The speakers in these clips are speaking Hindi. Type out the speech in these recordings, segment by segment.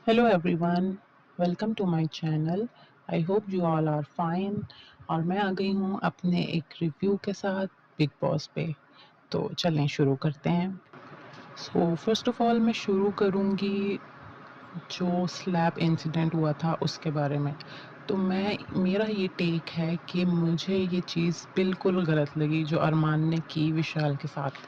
Hello everyone, welcome to my channel. I hope you all are fine. और मैं आ गई हूँ अपने एक रिव्यू के साथ बिग बॉस पे। तो चलें शुरू करते हैं। सो फर्स्ट ऑफ ऑल मैं शुरू करूँगी जो स्लैप इंसिडेंट हुआ था उसके बारे में। तो मेरा ये टेक है कि मुझे ये चीज़ बिल्कुल गलत लगी जो अरमान ने की विशाल के साथ।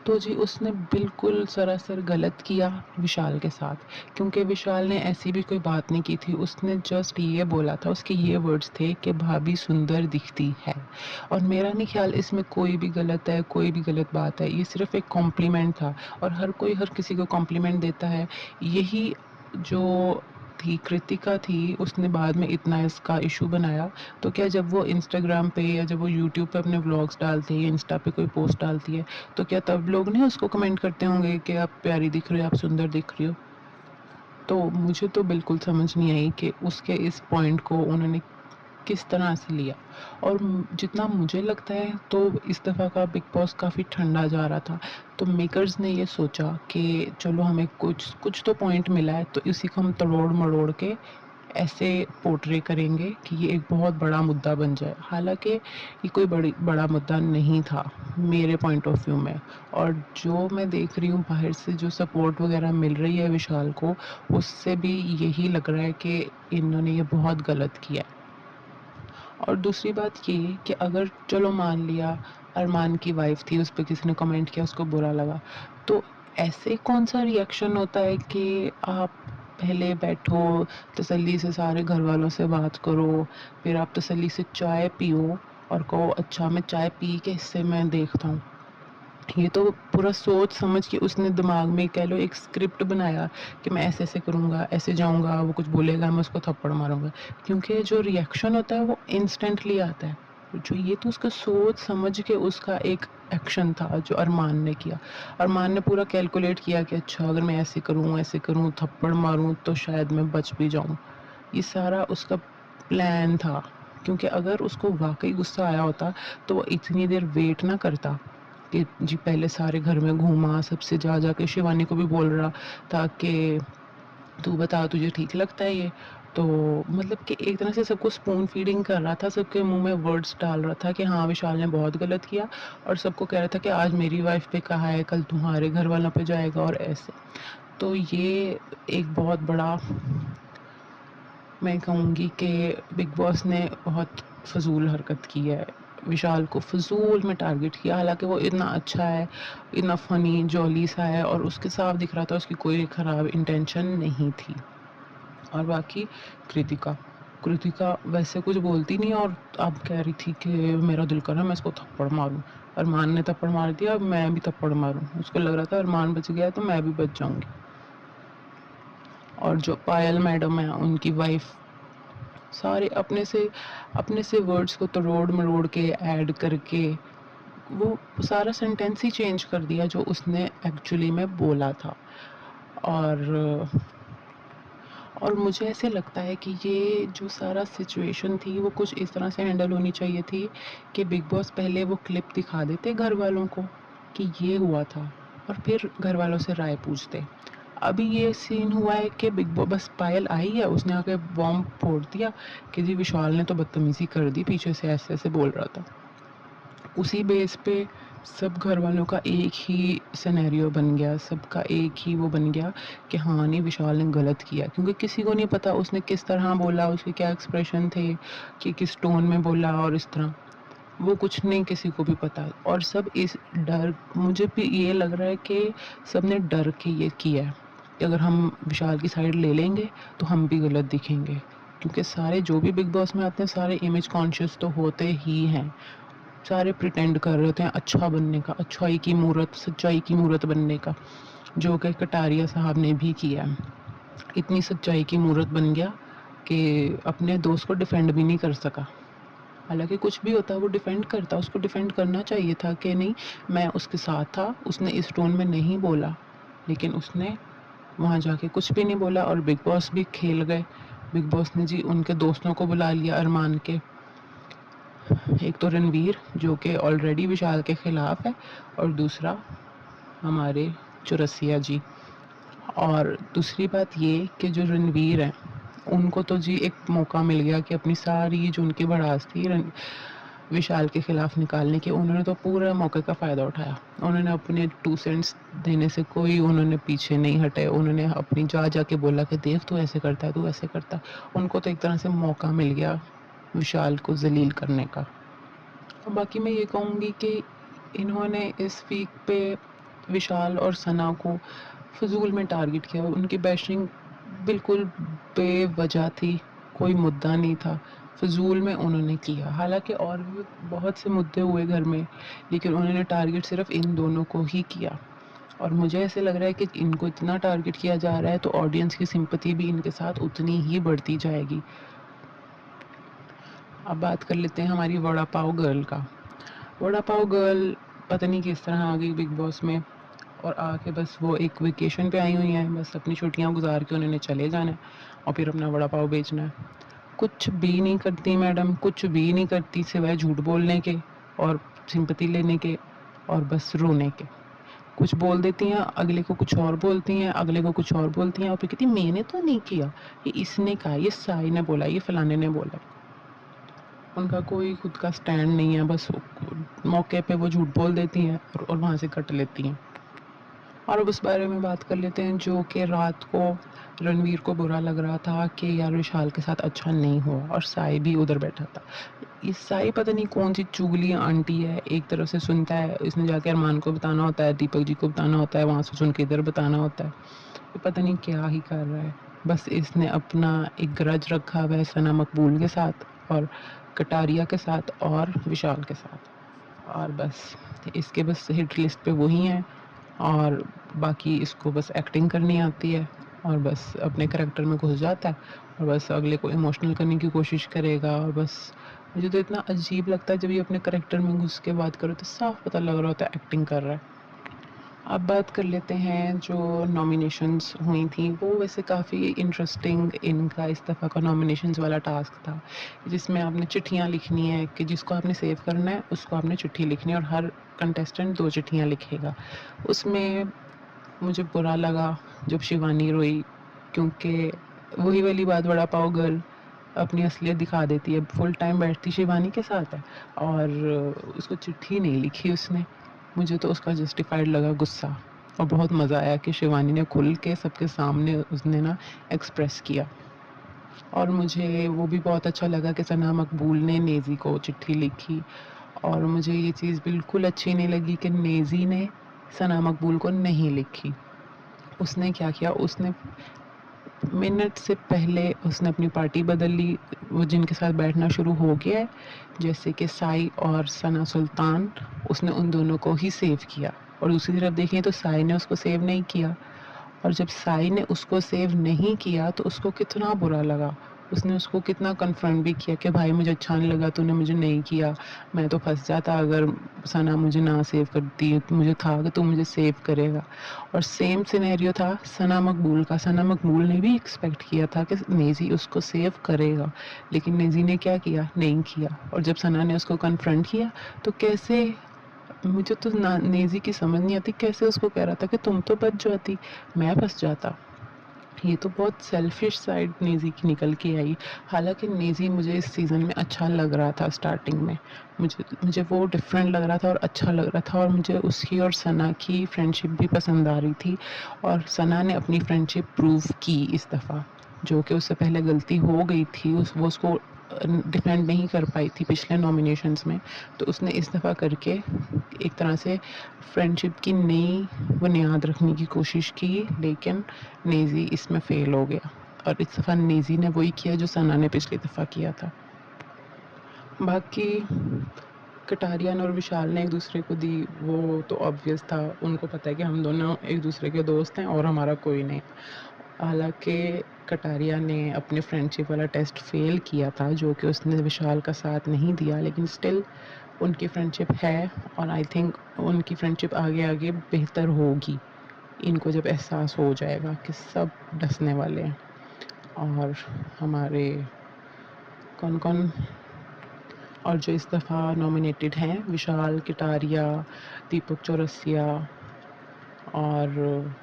तो जी उसने बिल्कुल सरासर गलत किया विशाल के साथ, क्योंकि विशाल ने ऐसी भी कोई बात नहीं की थी। उसने जस्ट ये बोला था, उसके ये वर्ड्स थे कि भाभी सुंदर दिखती है। और मेरा नहीं ख्याल इसमें कोई भी गलत है, कोई भी गलत बात है। ये सिर्फ एक कॉम्प्लीमेंट था और हर कोई हर किसी को कॉम्प्लीमेंट देता है। यही जो थी कृतिका थी, उसने बाद में इतना इसका इशू बनाया। तो क्या जब वो इंस्टाग्राम पे या जब वो यूट्यूब पे अपने व्लॉग्स डालती है या इंस्टा पे कोई पोस्ट डालती है, तो क्या तब लोग नहीं उसको कमेंट करते होंगे कि आप प्यारी दिख रही हो, आप सुंदर दिख रही हो? तो मुझे तो बिल्कुल समझ नहीं आई कि उसके इस पॉइंट को उन्होंने किस तरह से लिया। और जितना मुझे लगता है तो इस दफ़ा का बिग बॉस काफ़ी ठंडा जा रहा था। तो मेकर्स ने ये सोचा कि चलो हमें कुछ कुछ तो पॉइंट मिला है, तो इसी को हम तड़ोड़ मड़ोड़ के ऐसे पोर्ट्रे करेंगे कि ये एक बहुत बड़ा मुद्दा बन जाए। हालांकि ये कोई बड़ा मुद्दा नहीं था मेरे पॉइंट ऑफ व्यू में। और जो मैं देख रही हूँ बाहर से जो सपोर्ट वगैरह मिल रही है विशाल को, उससे भी यही लग रहा है कि इन्होंने ये बहुत गलत किया है। और दूसरी बात ये कि अगर चलो मान लिया अरमान की वाइफ थी, उस पर किसी ने कमेंट किया, उसको बुरा लगा, तो ऐसे कौन सा रिएक्शन होता है कि आप पहले बैठो, तसल्ली से सारे घर वालों से बात करो, फिर आप तसल्ली से चाय पियो और कहो अच्छा मैं चाय पी के इससे मैं देखता हूँ। ये तो पूरा सोच समझ के उसने दिमाग में कह लो एक स्क्रिप्ट बनाया कि मैं ऐसे ऐसे करूँगा, ऐसे जाऊँगा, वो कुछ बोलेगा मैं उसको थप्पड़ मारूँगा। क्योंकि जो रिएक्शन होता है वो इंस्टेंटली आता है। जो ये तो उसका सोच समझ के उसका एक एक्शन था जो अरमान ने किया। अरमान ने पूरा कैलकुलेट किया कि अच्छा अगर मैं ऐसे करूँ, थप्पड़ मारूँ तो शायद मैं बच भी जाऊँ। ये सारा उसका प्लान था। क्योंकि अगर उसको वाक़ई गुस्सा आया होता तो वो इतनी देर वेट ना करता कि जी पहले सारे घर में घूमा, सबसे जा के शिवानी को भी बोल रहा था कि तू बता तुझे ठीक लगता है ये? तो मतलब कि एक तरह से सबको स्पून फीडिंग कर रहा था, सबके मुँह में वर्ड्स डाल रहा था कि हाँ, विशाल ने बहुत गलत किया। और सबको कह रहा था कि आज मेरी वाइफ़ पे कहा है, कल तुम्हारे घर वालों पे जाएगा और ऐसे। तो ये एक बहुत बड़ा, मैं कहूँगी कि बिग बॉस ने बहुत फ़िज़ूल हरकत की है। विशाल को फ़िज़ूल में टारगेट किया, हालाँकि वो इतना अच्छा है, इतना फ़नी जॉली सा है और उसके साफ दिख रहा था उसकी कोई ख़राब इंटेंशन नहीं थी। और बाकी कृतिका, कृतिका वैसे कुछ बोलती नहीं और अब कह रही थी कि मेरा दिल कर रहा है मैं इसको थप्पड़ मारूँ। अरमान ने थप्पड़ मार दिया, अब मैं भी थप्पड़ मारूँ। उसको लग रहा था अरमान बच गया तो मैं भी बच जाऊँगी। और जो पायल मैडम है उनकी वाइफ़, सारे अपने से वर्ड्स को तरोड़ मरोड़ के ऐड करके वो सारा सेंटेंस ही चेंज कर दिया जो उसने एक्चुअली में बोला था। और मुझे ऐसे लगता है कि ये जो सारा सिचुएशन थी वो कुछ इस तरह से हैंडल होनी चाहिए थी कि बिग बॉस पहले वो क्लिप दिखा देते घर वालों को कि ये हुआ था और फिर घर वालों से राय पूछते। अभी ये सीन हुआ है कि बिग बॉस बस पायल आई है, उसने आके बॉम्ब फोड़ दिया कि जी विशाल ने तो बदतमीजी कर दी, पीछे से ऐसे ऐसे बोल रहा था। उसी बेस पे सब घर वालों का एक ही सिनेरियो बन गया, सबका एक ही वो बन गया कि हाँ नहीं विशाल ने गलत किया, क्योंकि किसी को नहीं पता उसने किस तरह बोला, उसके क्या एक्सप्रेशन थे, कि किस टोन में बोला और इस तरह वो कुछ नहीं किसी को भी पता। और सब इस डर, मुझे भी ये लग रहा है कि सबने डर के ये किया है कि अगर हम विशाल की साइड ले लेंगे तो हम भी गलत दिखेंगे। क्योंकि सारे जो भी बिग बॉस में आते हैं सारे इमेज कॉन्शियस तो होते ही हैं, सारे प्रिटेंड कर रहे होते हैं अच्छा बनने का, अच्छाई की मूरत, सच्चाई की मूरत बनने का, जो कि कटारिया साहब ने भी किया है। इतनी सच्चाई की मूरत बन गया कि अपने दोस्त को डिफेंड भी नहीं कर सका। हालांकि कुछ भी होता वो डिफेंड करता, उसको डिफेंड करना चाहिए था कि नहीं मैं उसके साथ था, उसने इस टोन में नहीं बोला, लेकिन उसने वहाँ जाके कुछ भी नहीं बोला और बिग बॉस भी खेल गए। बिग बॉस ने जी उनके दोस्तों को बुला लिया अरमान के, एक तो रणवीर जो कि ऑलरेडी विशाल के खिलाफ है और दूसरा हमारे चौरसिया जी। और दूसरी बात ये कि जो रणवीर हैं, उनको तो जी एक मौका मिल गया कि अपनी सारी जो उनकी भड़ास थी विशाल के खिलाफ निकालने की, उन्होंने तो पूरा मौके का फ़ायदा उठाया। उन्होंने अपने 2 सेंट्स देने से कोई उन्होंने पीछे नहीं हटे। उन्होंने अपनी जा के बोला कि देख तू ऐसे करता है, तू ऐसे करता है। उनको तो एक तरह से मौका मिल गया विशाल को ज़लील करने का। बाकी मैं ये कहूँगी कि इन्होंने इस वीक पे विशाल और सना को फ़िज़ूल में टारगेट किया। उनकी बैशिंग बिल्कुल बेवजह थी, कोई मुद्दा नहीं था, फ़िज़ूल में उन्होंने किया। हालाँकि और भी बहुत से मुद्दे हुए घर में, लेकिन उन्होंने टारगेट सिर्फ़ इन दोनों को ही किया। और मुझे ऐसे लग रहा है कि इनको इतना टारगेट किया जा रहा है तो ऑडियंस की सिंपैथी भी इनके साथ उतनी ही बढ़ती जाएगी। अब बात कर लेते हैं हमारी वड़ा पाव गर्ल का। वड़ा पाव गर्ल पता नहीं किस तरह आ गई बिग बॉस में, और आके बस वो एक वेकेशन पे आई हुई हैं, बस अपनी छुट्टियां गुजार के उन्होंने चले जाना है और फिर अपना वड़ा पाव बेचना है। कुछ भी नहीं करती मैडम, कुछ भी नहीं करती सिवाय झूठ बोलने के और सिंपैथी लेने के और बस रोने के। कुछ बोल देती हैं, अगले को कुछ और बोलती हैं, अगले को कुछ और बोलती हैं और फिर कहती मैंने तो नहीं किया, ये इसने कहा, ये साई ने बोला, ये फलाने ने बोला। उनका कोई खुद का स्टैंड नहीं है, बस मौके पे वो झूठ बोल देती हैं और वहाँ से कट लेती हैं। और अब उस बारे में बात कर लेते हैं जो कि रात को रणवीर को बुरा लग रहा था कि यार विशाल के साथ अच्छा नहीं हुआ, और साई भी उधर बैठा था। ये साई पता नहीं कौन सी चुगली आंटी है, एक तरफ से सुनता है, इसने जाके अरमान को बताना होता है, दीपक जी को बताना होता है, वहाँ से सुन के इधर बताना होता है। ये पता नहीं क्या ही कर रहा है। बस इसने अपना एक ग्रज रखा हुआ है सना मकबूल के साथ और कटारिया के साथ और विशाल के साथ, और बस इसके बस हिट लिस्ट पे वही हैं, और बाकी इसको बस एक्टिंग करनी आती है और बस अपने करैक्टर में घुस जाता है और बस अगले को इमोशनल करने की कोशिश करेगा। और बस मुझे तो इतना अजीब लगता है जब ये अपने करैक्टर में घुस के बात करो तो साफ पता लग रहा होता है एक्टिंग कर रहा है। अब बात कर लेते हैं जो नॉमिनेशंस हुई थी, वो वैसे काफ़ी इंटरेस्टिंग इनका इस दफ़ा का नॉमिनेशंस वाला टास्क था, जिसमें आपने चिट्ठियाँ लिखनी है कि जिसको आपने सेव करना है उसको आपने चिट्ठी लिखनी है और हर कंटेस्टेंट 2 चिट्ठियाँ लिखेगा। उसमें मुझे बुरा लगा जब शिवानी रोई, क्योंकि वही वाली बात, वड़ा पाव गर्ल अपनी असलियत दिखा देती है। फुल टाइम बैठती शिवानी के साथ है और उसको चिट्ठी नहीं लिखी उसने। मुझे तो उसका जस्टिफाइड लगा गुस्सा, और बहुत मज़ा आया कि शिवानी ने खुल के सबके सामने उसने ना एक्सप्रेस किया। और मुझे वो भी बहुत अच्छा लगा कि सना मकबूल ने नेज़ी को चिट्ठी लिखी, और मुझे ये चीज़ बिल्कुल अच्छी नहीं लगी कि नेज़ी ने सना मकबूल को नहीं लिखी। उसने क्या किया, उसने मिनट से पहले उसने अपनी पार्टी बदल ली, वो जिनके साथ बैठना शुरू हो गया है, जैसे कि साई और सना सुल्तान, उसने उन दोनों को ही सेव किया। और दूसरी तरफ देखें तो साई ने उसको सेव नहीं किया, और जब साई ने उसको सेव नहीं किया तो उसको कितना बुरा लगा। उसने उसको कितना कन्फ्रंट भी किया कि भाई मुझे अच्छा नहीं लगा, तूने मुझे नहीं किया, मैं तो फंस जाता अगर सना मुझे ना सेव करती, मुझे था कि तू मुझे सेव करेगा। और सेम सिनेरियो था सना मकबूल का। सना मकबूल ने भी एक्सपेक्ट किया था कि नेज़ी उसको सेव करेगा, लेकिन नेज़ी ने क्या किया, नहीं किया। और जब सना ने उसको कन्फ्रंट किया तो कैसे, मुझे तो नेज़ी की समझ नहीं आती कैसे उसको कह रहा था कि तुम तो बच जाती, मैं फंस जाता। ये तो बहुत सेल्फिश साइड नेज़ी की निकल के आई। हालांकि नेज़ी मुझे इस सीज़न में अच्छा लग रहा था स्टार्टिंग में, मुझे मुझे वो डिफरेंट लग रहा था और अच्छा लग रहा था, और मुझे उसकी और सना की फ्रेंडशिप भी पसंद आ रही थी। और सना ने अपनी फ्रेंडशिप प्रूव की इस दफ़ा, जो कि उससे पहले गलती हो गई थी, वो उसको डिफेंड नहीं कर पाई थी पिछले नॉमिनेशंस में, तो उसने इस दफ़ा करके एक तरह से फ्रेंडशिप की नई बुनियाद रखने की कोशिश की, लेकिन नेज़ी इसमें फेल हो गया। और इस दफ़ा नेज़ी ने वही किया जो सना ने पिछली दफ़ा किया था। बाकी कटारियन और विशाल ने एक दूसरे को दी, वो तो ऑब्वियस था, उनको पता है कि हम दोनों एक दूसरे के दोस्त हैं और हमारा कोई नहीं। हालांकि कटारिया ने अपने फ्रेंडशिप वाला टेस्ट फेल किया था, जो कि उसने विशाल का साथ नहीं दिया, लेकिन स्टिल उनकी फ्रेंडशिप है, और आई थिंक उनकी फ्रेंडशिप आगे आगे बेहतर होगी, इनको जब एहसास हो जाएगा कि सब डसने वाले हैं। और हमारे कौन कौन और जो इस दफ़ा नॉमिनेटेड हैं, विशाल, कटारिया, दीपक चौरसिया और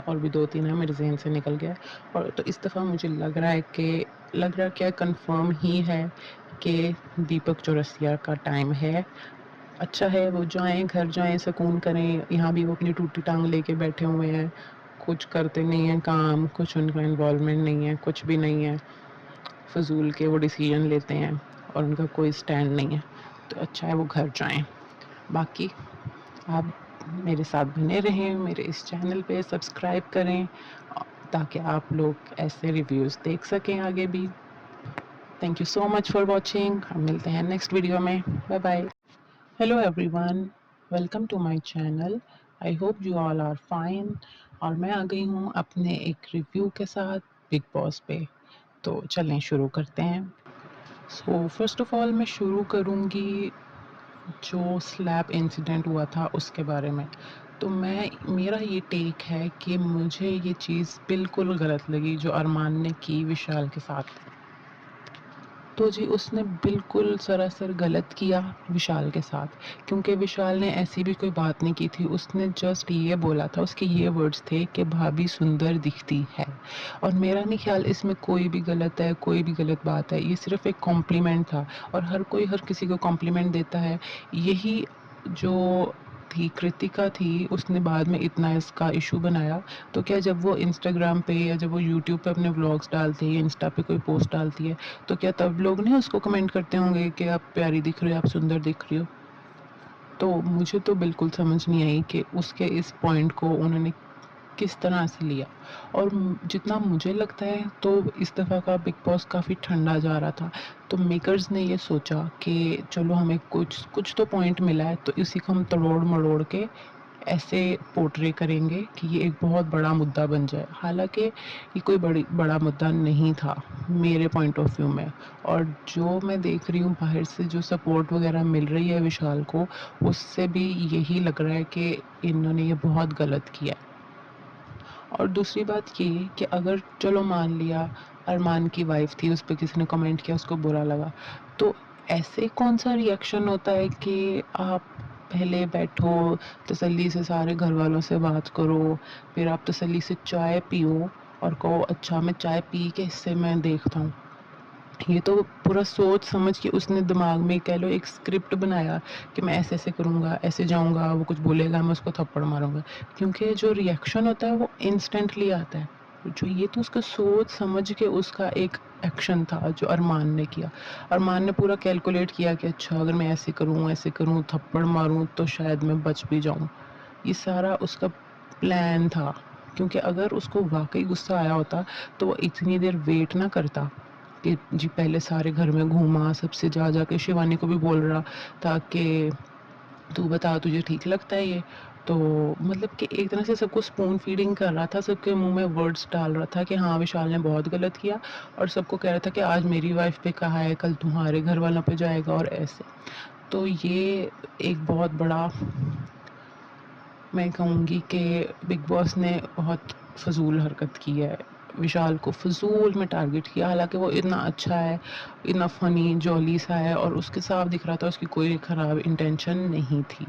और भी 2-3 है, मेरे ज़हन से निकल गया है। और तो इस दफ़ा मुझे लग रहा क्या कन्फ़र्म ही है कि दीपक चौरसिया का टाइम है। अच्छा है वो जाएँ, घर जाएँ, सुकून करें। यहाँ भी वो अपनी टूटी टाँग लेके बैठे हुए हैं, कुछ करते नहीं हैं काम, कुछ उनका इन्वॉल्वमेंट नहीं है, कुछ भी नहीं है। फ़िज़ूल के वो डिसीज़न लेते हैं और उनका कोई स्टैंड नहीं है। तो अच्छा है वो घर जाएँ। बाकी आप मेरे साथ बने रहें, मेरे इस चैनल पे सब्सक्राइब करें ताकि आप लोग ऐसे रिव्यूज़ देख सकें आगे भी। Thank you so much for watching. हम मिलते हैं नेक्स्ट वीडियो में। Bye bye. Hello everyone, welcome to my channel. I hope you all are fine. और मैं आ गई हूँ अपने एक रिव्यू के साथ बिग बॉस पे। तो चलें शुरू करते हैं। सो फर्स्ट ऑफ ऑल मैं शुरू करूँगी जो स्लैब इंसिडेंट हुआ था उसके बारे में। तो मेरा ये टेक है कि मुझे ये चीज़ बिल्कुल गलत लगी जो अरमान ने की विशाल के साथ। तो जी उसने बिल्कुल सरासर गलत किया विशाल के साथ, क्योंकि विशाल ने ऐसी भी कोई बात नहीं की थी। उसने जस्ट ये बोला था, उसके ये वर्ड्स थे कि भाभी सुंदर दिखती है। और मेरा नहीं ख्याल इसमें कोई भी गलत है, कोई भी गलत बात है। ये सिर्फ़ एक कॉम्प्लीमेंट था और हर कोई हर किसी को कॉम्प्लीमेंट देता है। यही जो थी कृतिका थी, उसने बाद में इतना इसका इशू बनाया। तो क्या जब वो इंस्टाग्राम पे या जब वो यूट्यूब पे अपने व्लॉग्स डालती है या इंस्टा पे कोई पोस्ट डालती है, तो क्या तब लोग नहीं उसको कमेंट करते होंगे कि आप प्यारी दिख रही हो, आप सुंदर दिख रही हो? तो मुझे तो बिल्कुल समझ नहीं आई कि उसके इस पॉइंट को उन्होंने किस तरह से लिया। और जितना मुझे लगता है तो इस दफ़ा का बिग बॉस काफ़ी ठंडा जा रहा था। तो मेकर्स ने ये सोचा कि चलो हमें कुछ कुछ तो पॉइंट मिला है, तो इसी को हम तोड़-मरोड़ के ऐसे पोर्ट्रे करेंगे कि ये एक बहुत बड़ा मुद्दा बन जाए। हालाँकि ये कोई बड़ा मुद्दा नहीं था मेरे पॉइंट ऑफ व्यू में। और जो मैं देख रही हूँ बाहर से जो सपोर्ट वग़ैरह मिल रही है विशाल को, उससे भी यही लग रहा है कि इन्होंने ये बहुत गलत किया है। और दूसरी बात ये कि अगर चलो मान लिया अरमान की वाइफ़ थी, उस पे किसी ने कमेंट किया, उसको बुरा लगा, तो ऐसे कौन-सा रिएक्शन होता है कि आप पहले बैठो, तसल्ली से सारे घरवालों से बात करो, फिर आप तसल्ली से चाय पियो और कहो अच्छा मैं चाय पी के इससे मैं देखता हूँ। ये तो पूरा सोच समझ के उसने दिमाग में कह लो एक स्क्रिप्ट बनाया कि मैं ऐसे-ऐसे करूँगा, ऐसे जाऊँगा, वो कुछ बोलेगा मैं उसको थप्पड़ मारूँगा। क्योंकि जो रिएक्शन होता है वो इंस्टेंटली आता है। जो ये तो उसका सोच समझ के उसका एक एक्शन था जो अरमान ने किया। अरमान ने पूरा कैलकुलेट किया कि अच्छा अगर मैं ऐसे करूँ, थप्पड़ मारूँ तो शायद मैं बच भी जाऊँ। ये सारा उसका प्लान था। क्योंकि अगर उसको वाक़ई गुस्सा आया होता तो वो इतनी देर वेट ना करता कि जी पहले सारे घर में घूमा, सबसे जा के शिवानी को भी बोल रहा था कि तू बता तुझे ठीक लगता है ये? तो मतलब कि एक तरह से सबको स्पून फीडिंग कर रहा था, सबके मुँह में वर्ड्स डाल रहा था कि हाँ, विशाल ने बहुत गलत किया। और सबको कह रहा था कि आज मेरी वाइफ़ पे कहा है, कल तुम्हारे घर वालों पे जाएगा और ऐसे। तो ये एक बहुत बड़ा मैं कहूँगी कि बिग बॉस ने बहुत फ़िज़ूल हरकत की है। विशाल को फ़िज़ूल में टारगेट किया, हालाँकि वो इतना अच्छा है, इतना फ़नी, जॉली सा है और उसके साफ दिख रहा था उसकी कोई ख़राब इंटेंशन नहीं थी।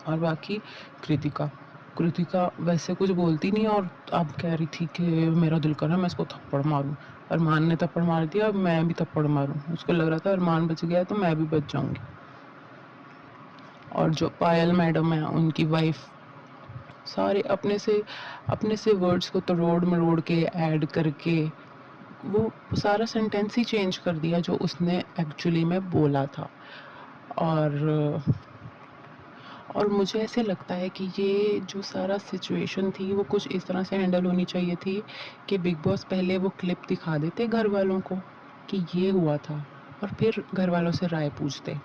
और बाकी कृतिका, कृतिका वैसे कुछ बोलती नहीं और अब कह रही थी कि मेरा दिल कर रहा है मैं इसको थप्पड़ मारूँ। अरमान ने थप्पड़ मार दिया, अब मैं भी थप्पड़ मारूँ। उसको लग रहा था अरमान बच गया है तो मैं भी बच जाऊँगी। और जो पायल मैडम है, उनकी वाइफ़ सारे अपने से वर्ड्स को तरोड़-मरोड़ के ऐड करके वो सारा सेंटेंस ही चेंज कर दिया जो उसने एक्चुअली में बोला था। और मुझे ऐसे लगता है कि ये जो सारा सिचुएशन थी वो कुछ इस तरह से हैंडल होनी चाहिए थी कि बिग बॉस पहले वो क्लिप दिखा देते घर वालों को कि ये हुआ था और फिर घर वालों से राय पूछते।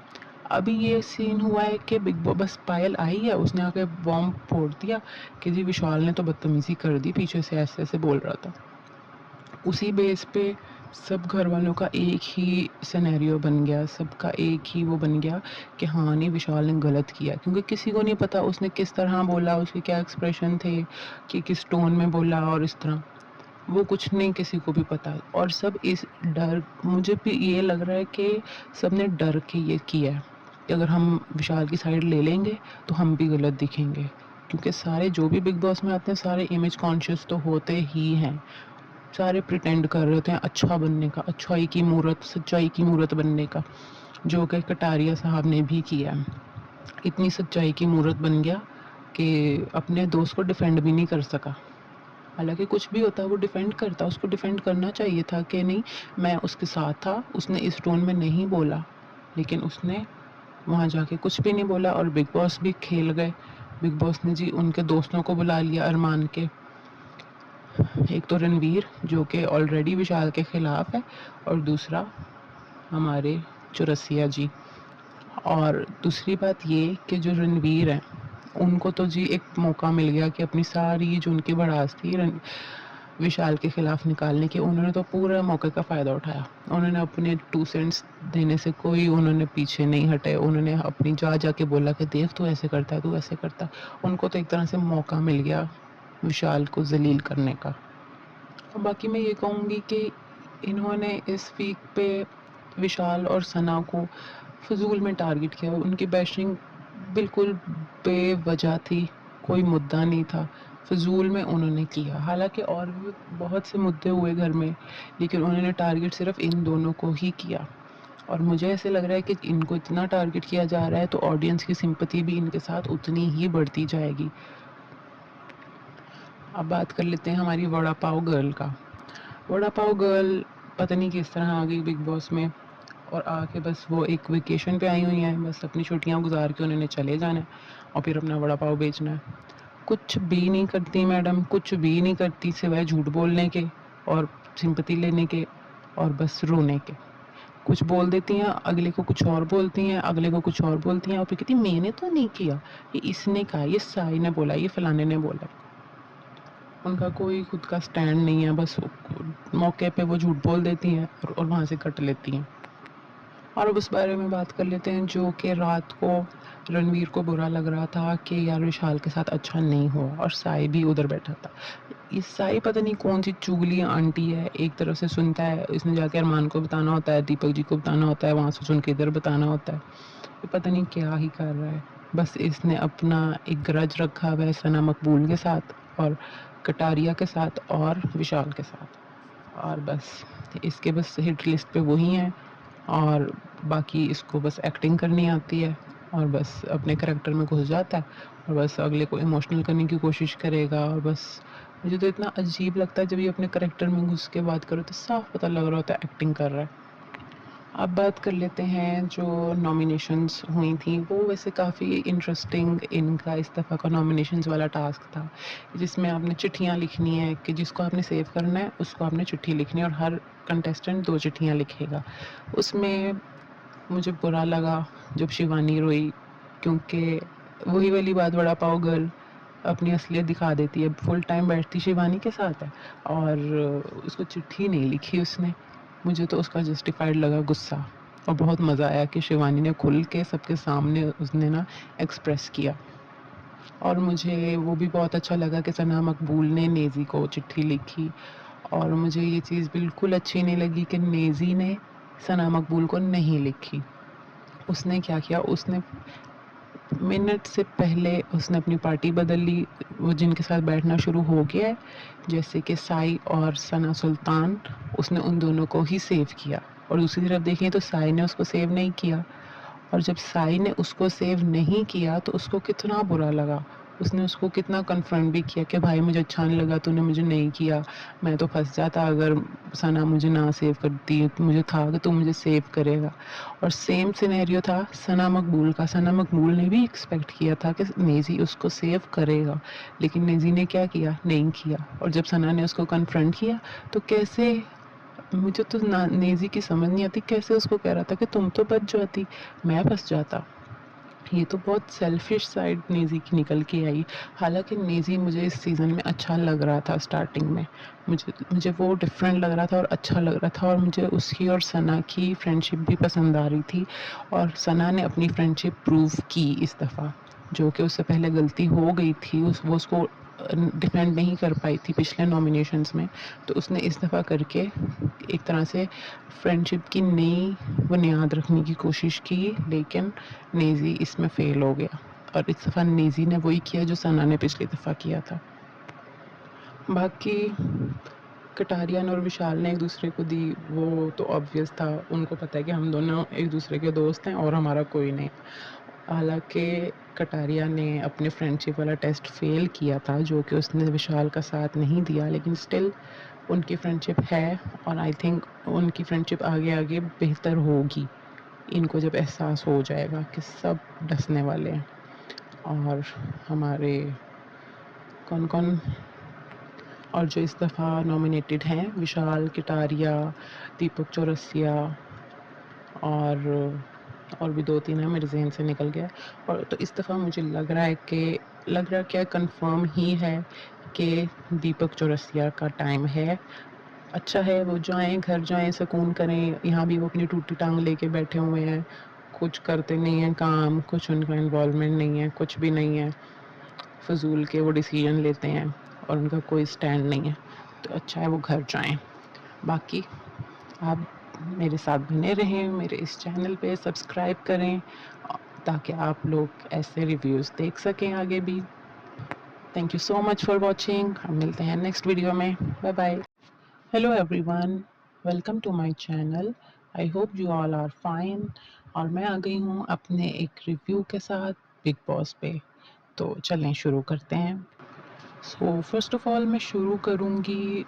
अभी ये सीन हुआ है कि बिग बॉस बस पायल आई है, उसने आके बॉम्ब फोड़ दिया कि जी विशाल ने तो बदतमीज़ी कर दी, पीछे से ऐसे-ऐसे बोल रहा था। उसी बेस पे सब घर वालों का एक ही सिनेरियो बन गया, सबका एक ही वो बन गया कि हाँ, नहीं विशाल ने गलत किया क्योंकि किसी को नहीं पता उसने किस तरह बोला, उसके क्या एक्सप्रेशन थे, कि किस टोन में बोला और इस तरह। वो कुछ नहीं किसी को भी पता और सब इस डर मुझे भी ये लग रहा है कि सबने डर के ये किया है कि अगर हम विशाल की साइड ले लेंगे तो हम भी गलत दिखेंगे। क्योंकि सारे जो भी बिग बॉस में आते हैं सारे इमेज कॉन्शियस तो होते ही हैं, सारे प्रिटेंड कर रहे होते हैं अच्छा बनने का, अच्छाई की मूरत, सच्चाई की मूरत बनने का, जो कि कटारिया साहब ने भी किया। इतनी सच्चाई की मूरत बन गया कि अपने दोस्त को डिफेंड भी नहीं कर सका। हालांकि कुछ भी होता है वो डिफेंड करता, उसको डिफेंड करना चाहिए था कि नहीं मैं उसके साथ था, उसने इस टोन में नहीं बोला, लेकिन उसने वहाँ जाके कुछ भी नहीं बोला और बिग बॉस भी खेल गए। बिग बॉस ने जी उनके दोस्तों को बुला लिया अरमान के, एक तो रणवीर जो कि ऑलरेडी विशाल के खिलाफ है और दूसरा हमारे चौरसिया जी। और दूसरी बात ये कि जो रणवीर है उनको तो जी एक मौका मिल गया कि अपनी सारी जो उनकी भड़ास थी विशाल के खिलाफ निकालने की, उन्होंने तो पूरा मौके का फ़ायदा उठाया। उन्होंने अपने 2 सेंट्स देने से कोई उन्होंने पीछे नहीं हटे, उन्होंने अपनी जाके बोला कि देख तू ऐसे करता है, तू ऐसे करता है। उनको तो एक तरह से मौका मिल गया विशाल को ज़लील करने का। और बाकी मैं ये कहूँगी कि इन्होंने इस वीक पे विशाल और सना को फ़िज़ूल में टारगेट किया। उनकी बैशिंग बिल्कुल बेवजह थी, कोई मुद्दा नहीं था, फ़िज़ूल में उन्होंने किया। हालाँकि और भी बहुत से मुद्दे हुए घर में, लेकिन उन्होंने टारगेट सिर्फ़ इन दोनों को ही किया। और मुझे ऐसे लग रहा है कि इनको इतना टारगेट किया जा रहा है तो ऑडियंस की सिंपैथी भी इनके साथ उतनी ही बढ़ती जाएगी। अब बात कर लेते हैं हमारी वड़ा पाव गर्ल का। वड़ा पाव गर्ल पता नहीं किस तरह आ गई बिग बॉस में और आके बस वो एक वेकेशन पे आई हुई हैं, बस अपनी छुट्टियां गुजार के उन्होंने चले जाना है और फिर अपना वड़ा पाव बेचना है। कुछ भी नहीं करती मैडम, कुछ भी नहीं करती सिवाय झूठ बोलने के और सिंपैथी लेने के और बस रोने के। कुछ बोल देती हैं, अगले को कुछ और बोलती हैं, अगले को कुछ और बोलती हैं और फिर कहती मैंने तो नहीं किया, ये इसने कहा, ये साई ने बोला, ये फलाने ने बोला। उनका कोई खुद का स्टैंड नहीं है, बस मौके पे वो झूठ बोल देती हैं और वहाँ से कट लेती हैं। और अब उस बारे में बात कर लेते हैं जो कि रात को रणवीर को बुरा लग रहा था कि यार विशाल के साथ अच्छा नहीं हुआ और साई भी उधर बैठा था। ये साई पता नहीं कौन सी चुगली आंटी है, एक तरफ से सुनता है, इसने जाके अरमान को बताना होता है, दीपक जी को बताना होता है, वहाँ से सुन के इधर बताना होता है। ये पता नहीं क्या ही कर रहा है। बस इसने अपना एक ग्रज रखा हुआ है सना मकबूल के साथ और कटारिया के साथ और विशाल के साथ, और बस इसके बस हिट लिस्ट पे वही हैं और बाकी इसको बस एक्टिंग करनी आती है और बस अपने करैक्टर में घुस जाता है और बस अगले को इमोशनल करने की कोशिश करेगा। और बस मुझे तो इतना अजीब लगता है जब ये अपने करैक्टर में घुस के बात करो तो साफ पता लग रहा होता है एक्टिंग कर रहा है। अब बात कर लेते हैं जो नॉमिनेशंस हुई थी, वो वैसे काफ़ी इंटरेस्टिंग इनका इस दफ़ा का नॉमिनेशंस वाला टास्क था, जिसमें आपने चिट्ठियाँ लिखनी है कि जिसको आपने सेव करना है उसको आपने चिट्ठी लिखनी है और हर कंटेस्टेंट 2 चिट्ठियाँ लिखेगा। उसमें मुझे बुरा लगा जब शिवानी रोई, क्योंकि वही वाली बात वड़ा पाव गर्ल अपनी असलियत दिखा देती है। फुल टाइम बैठती शिवानी के साथ है और उसको चिट्ठी नहीं लिखी उसने। मुझे तो उसका जस्टिफाइड लगा गुस्सा और बहुत मज़ा आया कि शिवानी ने खुल के सबके सामने उसने ना एक्सप्रेस किया। और मुझे वो भी बहुत अच्छा लगा कि सना मकबूल ने नेज़ी को चिट्ठी लिखी और मुझे ये चीज़ बिल्कुल अच्छी नहीं लगी कि नेज़ी ने सना मकबूल को नहीं लिखी। उसने क्या किया, उसने मिनट से पहले उसने अपनी पार्टी बदल ली, वो जिनके साथ बैठना शुरू हो गया है जैसे कि साई और सना सुल्तान, उसने उन दोनों को ही सेव किया और दूसरी तरफ देखें तो साई ने उसको सेव नहीं किया। और जब साई ने उसको सेव नहीं किया तो उसको कितना बुरा लगा, उसने उसको कितना कन्फ्रंट भी किया कि भाई मुझे अच्छा नहीं लगा तूने मुझे नहीं किया, मैं तो फंस जाता अगर सना मुझे ना सेव करती, मुझे था कि तू मुझे सेव करेगा। और सेम सिनेरियो था सना मकबूल का, सना मकबूल ने भी एक्सपेक्ट किया था कि नेज़ी उसको सेव करेगा, लेकिन नेज़ी ने क्या किया, नहीं किया। और जब सना ने उसको कन्फ्रंट किया तो कैसे, मुझे तो नेज़ी की समझ नहीं आती कैसे उसको कह रहा था कि तुम तो बच जाती, मैं फंस जाता। ये तो बहुत सेल्फिश साइड नेज़ी की निकल के आई। हालांकि नेज़ी मुझे इस सीज़न में अच्छा लग रहा था, स्टार्टिंग में मुझे वो डिफरेंट लग रहा था और अच्छा लग रहा था और मुझे उसकी और सना की फ्रेंडशिप भी पसंद आ रही थी और सना ने अपनी फ्रेंडशिप प्रूव की इस दफ़ा, जो कि उससे पहले गलती हो गई थी, वो उसको डिफेंड नहीं कर पाई थी पिछले नॉमिनेशंस में, तो उसने इस दफ़ा करके एक तरह से फ्रेंडशिप की नई बुनियाद रखने की कोशिश की, लेकिन नेज़ी इसमें फ़ेल हो गया। और इस दफ़ा नीज़ी ने वही किया जो सना ने पिछली दफ़ा किया था। बाकी कटारियन और विशाल ने एक दूसरे को दी, वो तो ऑब्वियस था, उनको पता है कि हम दोनों एक दूसरे के दोस्त हैं और हमारा कोई नहीं। हालांकि कटारिया ने अपने फ्रेंडशिप वाला टेस्ट फेल किया था, जो कि उसने विशाल का साथ नहीं दिया, लेकिन स्टिल उनकी फ्रेंडशिप है और आई थिंक उनकी फ्रेंडशिप आगे आगे बेहतर होगी, इनको जब एहसास हो जाएगा कि सब डसने वाले हैं। और हमारे कौन कौन और जो इस दफ़ा नॉमिनेटेड हैं, विशाल, कटारिया, दीपक चौरसिया और भी 2-3 हैं, मेरे ज़हन से निकल गया। और तो इस दफ़ा मुझे लग रहा क्या कंफर्म ही है कि दीपक चौरसिया का टाइम है। अच्छा है वो जाएँ, घर जाएँ, सुकून करें। यहाँ भी वो अपनी टूटी टांग लेके बैठे हुए हैं, कुछ करते नहीं हैं काम, कुछ उनका इन्वॉल्वमेंट नहीं है, कुछ भी नहीं है। फ़िज़ूल के वो डिसीजन लेते हैं और उनका कोई स्टैंड नहीं है, तो अच्छा है वो घर जाएँ। बाकी आप मेरे साथ बने रहें, मेरे इस चैनल पे सब्सक्राइब करें ताकि आप लोग ऐसे रिव्यूज़ देख सकें आगे भी। Thank you so much for watching. हम मिलते हैं नेक्स्ट वीडियो में। Bye bye. Hello everyone, welcome to my channel. I hope you all are fine. और मैं आ गई हूँ अपने एक रिव्यू के साथ बिग बॉस पे। तो चलें शुरू करते हैं। सो फर्स्ट ऑफ ऑल मैं शुरू करूँगी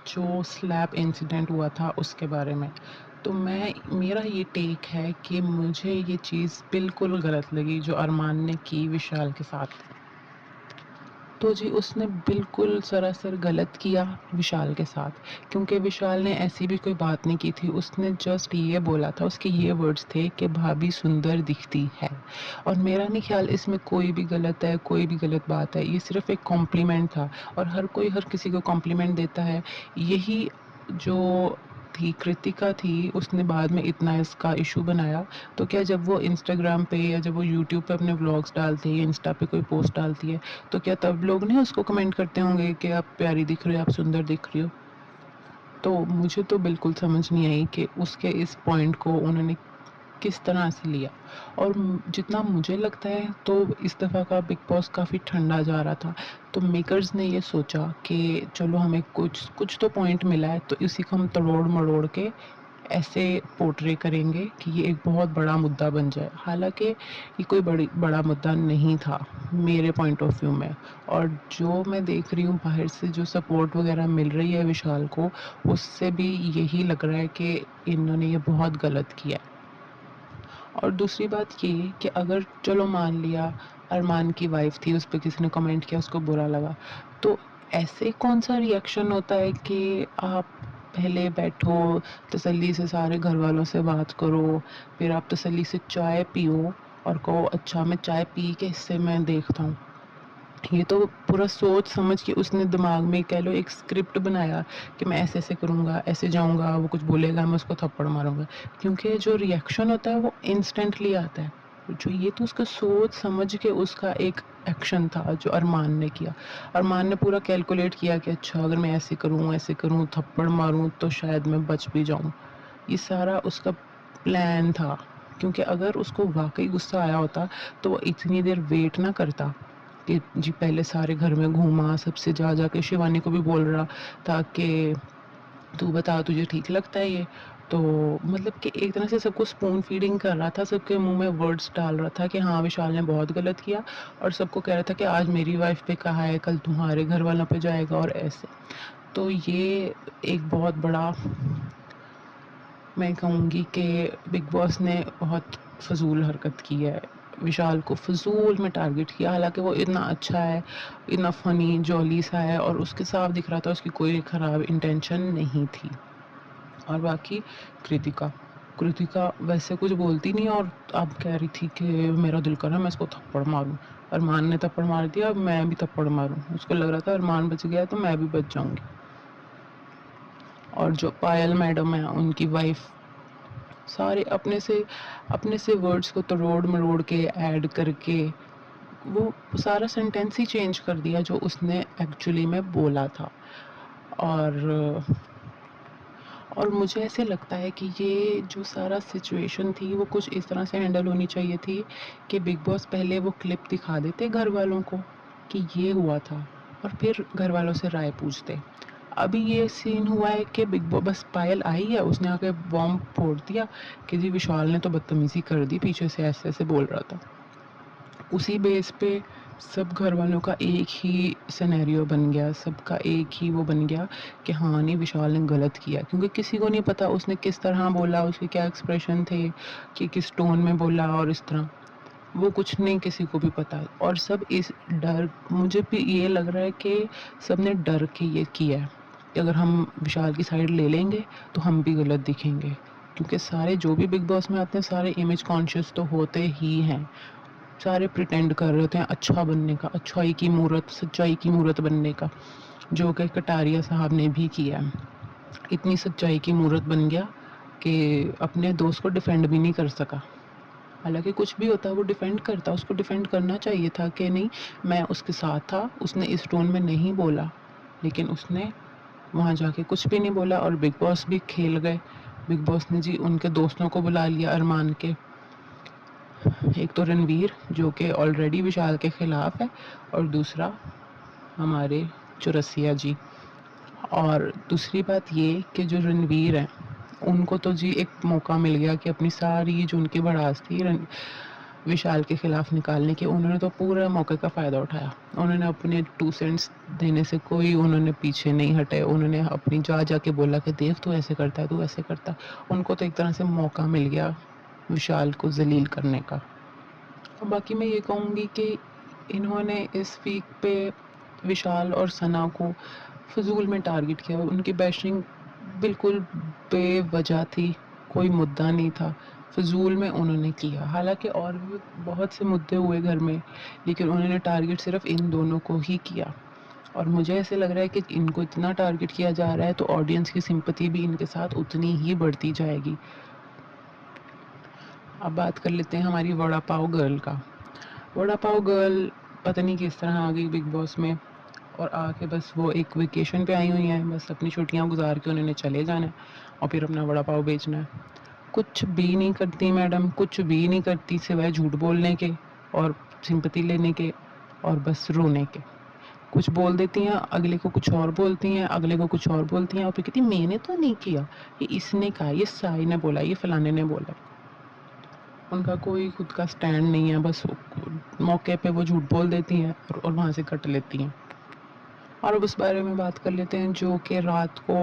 जो स्लैब इंसिडेंट हुआ था उसके बारे में। तो मेरा ये टेक है कि मुझे ये चीज़ बिल्कुल गलत लगी जो अरमान ने की विशाल के साथ। तो जी उसने बिल्कुल सरासर गलत किया विशाल के साथ, क्योंकि विशाल ने ऐसी भी कोई बात नहीं की थी। उसने जस्ट ये बोला था, उसके ये वर्ड्स थे कि भाभी सुंदर दिखती है। और मेरा नहीं ख्याल इसमें कोई भी गलत है, कोई भी गलत बात है। ये सिर्फ एक कॉम्प्लीमेंट था और हर कोई हर किसी को कॉम्प्लीमेंट देता है। यही जो थी कृतिका थी, उसने बाद में इतना इसका इशू बनाया। तो क्या जब वो इंस्टाग्राम पे या जब वो यूट्यूब पे अपने व्लॉग्स डालती है या इंस्टा पे कोई पोस्ट डालती है, तो क्या तब लोग नहीं उसको कमेंट करते होंगे कि आप प्यारी दिख रही हो, आप सुंदर दिख रही हो? तो मुझे तो बिल्कुल समझ नहीं आई कि उसके इस पॉइंट को उन्होंने किस तरह से लिया। और जितना मुझे लगता है तो इस दफ़ा का बिग बॉस काफ़ी ठंडा जा रहा था। तो मेकर्स ने ये सोचा कि चलो हमें कुछ कुछ तो पॉइंट मिला है, तो इसी को हम तोड़ मरोड़ के ऐसे पोर्ट्रे करेंगे कि ये एक बहुत बड़ा मुद्दा बन जाए। हालांकि ये कोई बड़ा मुद्दा नहीं था मेरे पॉइंट ऑफ व्यू में। और जो मैं देख रही हूँ बाहर से जो सपोर्ट वगैरह मिल रही है विशाल को, उससे भी यही लग रहा है कि इन्होंने ये बहुत गलत किया है। और दूसरी बात ये कि अगर चलो मान लिया अरमान की वाइफ थी, उस पर किसी ने कमेंट किया, उसको बुरा लगा, तो ऐसे कौन सा रिएक्शन होता है कि आप पहले बैठो, तसल्ली से सारे घर वालों से बात करो, फिर आप तसल्ली से चाय पियो और कहो अच्छा मैं चाय पी के इससे मैं देखता हूँ। ये तो पूरा सोच समझ के उसने दिमाग में कह लो एक स्क्रिप्ट बनाया कि मैं ऐसे ऐसे करूँगा, ऐसे जाऊँगा, वो कुछ बोलेगा मैं उसको थप्पड़ मारूँगा। क्योंकि जो रिएक्शन होता है वो इंस्टेंटली आता है। जो ये तो उसका सोच समझ के उसका एक एक्शन था जो अरमान ने किया। अरमान ने पूरा कैलकुलेट किया कि अच्छा अगर मैं ऐसे करूँ, थप्पड़ मारूँ तो शायद मैं बच भी जाऊँ। ये सारा उसका प्लान था, क्योंकि अगर उसको वाक़ई गुस्सा आया होता तो वो इतनी देर वेट ना करता कि जी पहले सारे घर में घूमा, सबसे जा के शिवानी को भी बोल रहा था कि तू बता तुझे ठीक लगता है ये? तो मतलब कि एक तरह से सबको स्पून फीडिंग कर रहा था, सबके मुँह में वर्ड्स डाल रहा था कि हाँ, विशाल ने बहुत गलत किया। और सबको कह रहा था कि आज मेरी वाइफ़ पे कहा है, कल तुम्हारे घर वालों पे जाएगा और ऐसे। तो ये एक बहुत बड़ा, मैं कहूँगी कि बिग बॉस ने बहुत फ़िज़ूल हरकत की है। विशाल को फ़िज़ूल में टारगेट किया, हालाँकि वो इतना अच्छा है, इतना फ़नी, जॉली सा है और उसके साफ दिख रहा था उसकी कोई ख़राब इंटेंशन नहीं थी। और बाकी कृतिका, कृतिका वैसे कुछ बोलती नहीं और अब कह रही थी कि मेरा दिल कर रहा है मैं इसको थप्पड़ मारूँ। अरमान ने थप्पड़ मार दिया, अब मैं भी थप्पड़ मारूँ। उसको लग रहा था अरमान बच गया तो मैं भी बच जाऊँगी। और जो पायल मैडम है उनकी वाइफ़, सारे अपने से वर्ड्स को तरोड़ मरोड़ के ऐड करके वो सारा सेंटेंस ही चेंज कर दिया जो उसने एक्चुअली में बोला था। और और मुझे ऐसे लगता है कि ये जो सारा सिचुएशन थी वो कुछ इस तरह से हैंडल होनी चाहिए थी कि बिग बॉस पहले वो क्लिप दिखा देते घर वालों को कि ये हुआ था, और फिर घर वालों से राय पूछते। अभी ये सीन हुआ है कि बिग बॉस बस पायल आई है, उसने आके बॉम्ब फोड़ दिया कि जी विशाल ने तो बदतमीजी कर दी, पीछे से ऐसे ऐसे बोल रहा था। उसी बेस पे सब घर वालों का एक ही सिनेरियो बन गया, सबका एक ही वो बन गया कि हाँ नहीं विशाल ने गलत किया, क्योंकि किसी को नहीं पता उसने किस तरह बोला, उसके क्या एक्सप्रेशन थे, कि किस टोन में बोला, और इस तरह वो कुछ नहीं किसी को भी पता। और सब इस डर, मुझे भी ये लग रहा है कि सब ने डर के ये किया है कि अगर हम विशाल की साइड ले लेंगे तो हम भी गलत दिखेंगे, क्योंकि सारे जो भी बिग बॉस में आते हैं सारे इमेज कॉन्शियस तो होते ही हैं, सारे प्रिटेंड कर रहे होते हैं अच्छा बनने का, अच्छाई की मूरत, सच्चाई की मूरत बनने का, जो कि कटारिया साहब ने भी किया। इतनी सच्चाई की मूरत बन गया कि अपने दोस्त को डिफेंड भी नहीं कर सका। हालांकि कुछ भी होता वो डिफेंड करता, उसको डिफेंड करना चाहिए था कि नहीं मैं उसके साथ था, उसने इस टोन में नहीं बोला, लेकिन उसने वहाँ जाके कुछ भी नहीं बोला और बिग बॉस भी खेल गए। बिग बॉस ने जी उनके दोस्तों को बुला लिया अरमान के, एक तो रणवीर जो कि ऑलरेडी विशाल के खिलाफ है, और दूसरा हमारे चौरसिया जी। और दूसरी बात ये कि जो रणवीर हैं उनको तो जी एक मौका मिल गया कि अपनी सारी जो उनकी भड़ास थी विशाल के खिलाफ निकालने की, उन्होंने तो पूरा मौके का फ़ायदा उठाया। उन्होंने अपने 2 सेंट्स देने से कोई उन्होंने पीछे नहीं हटे, उन्होंने अपनी जा के बोला कि देख तू ऐसे करता है, तू ऐसे करता है। उनको तो एक तरह से मौका मिल गया विशाल को ज़लील करने का। और बाकी मैं ये कहूँगी कि इन्होंने इस वीक पे विशाल और सना को फ़िज़ूल में टारगेट किया। उनकी बैशिंग बिल्कुल बेवजह थी, कोई मुद्दा नहीं था, फ़िज़ूल में उन्होंने किया। हालाँकि और भी बहुत से मुद्दे हुए घर में, लेकिन उन्होंने टारगेट सिर्फ़ इन दोनों को ही किया। और मुझे ऐसे लग रहा है कि इनको इतना टारगेट किया जा रहा है तो ऑडियंस की सिंपैथी भी इनके साथ उतनी ही बढ़ती जाएगी। अब बात कर लेते हैं हमारी वड़ा पाव गर्ल का। वड़ा पाव गर्ल पता नहीं किस तरह आ गई बिग बॉस में, और आके बस वो एक वेकेशन पे आई हुई हैं, बस अपनी छुट्टियां गुजार के उन्होंने चले जाना है और फिर अपना वड़ा पाव बेचना है। कुछ भी नहीं करती मैडम, कुछ भी नहीं करती सिवाय झूठ बोलने के और सिंपैथी लेने के और बस रोने के। कुछ बोल देती हैं, अगले को कुछ और बोलती हैं, अगले को कुछ और बोलती हैं, और फिर कहती मैंने तो नहीं किया, ये इसने कहा, ये साई ने बोला, ये फलाने ने बोला। उनका कोई खुद का स्टैंड नहीं है, बस मौके पे वो झूठ बोल देती हैं और वहाँ से कट लेती हैं। और अब उस बारे में बात कर लेते हैं जो कि रात को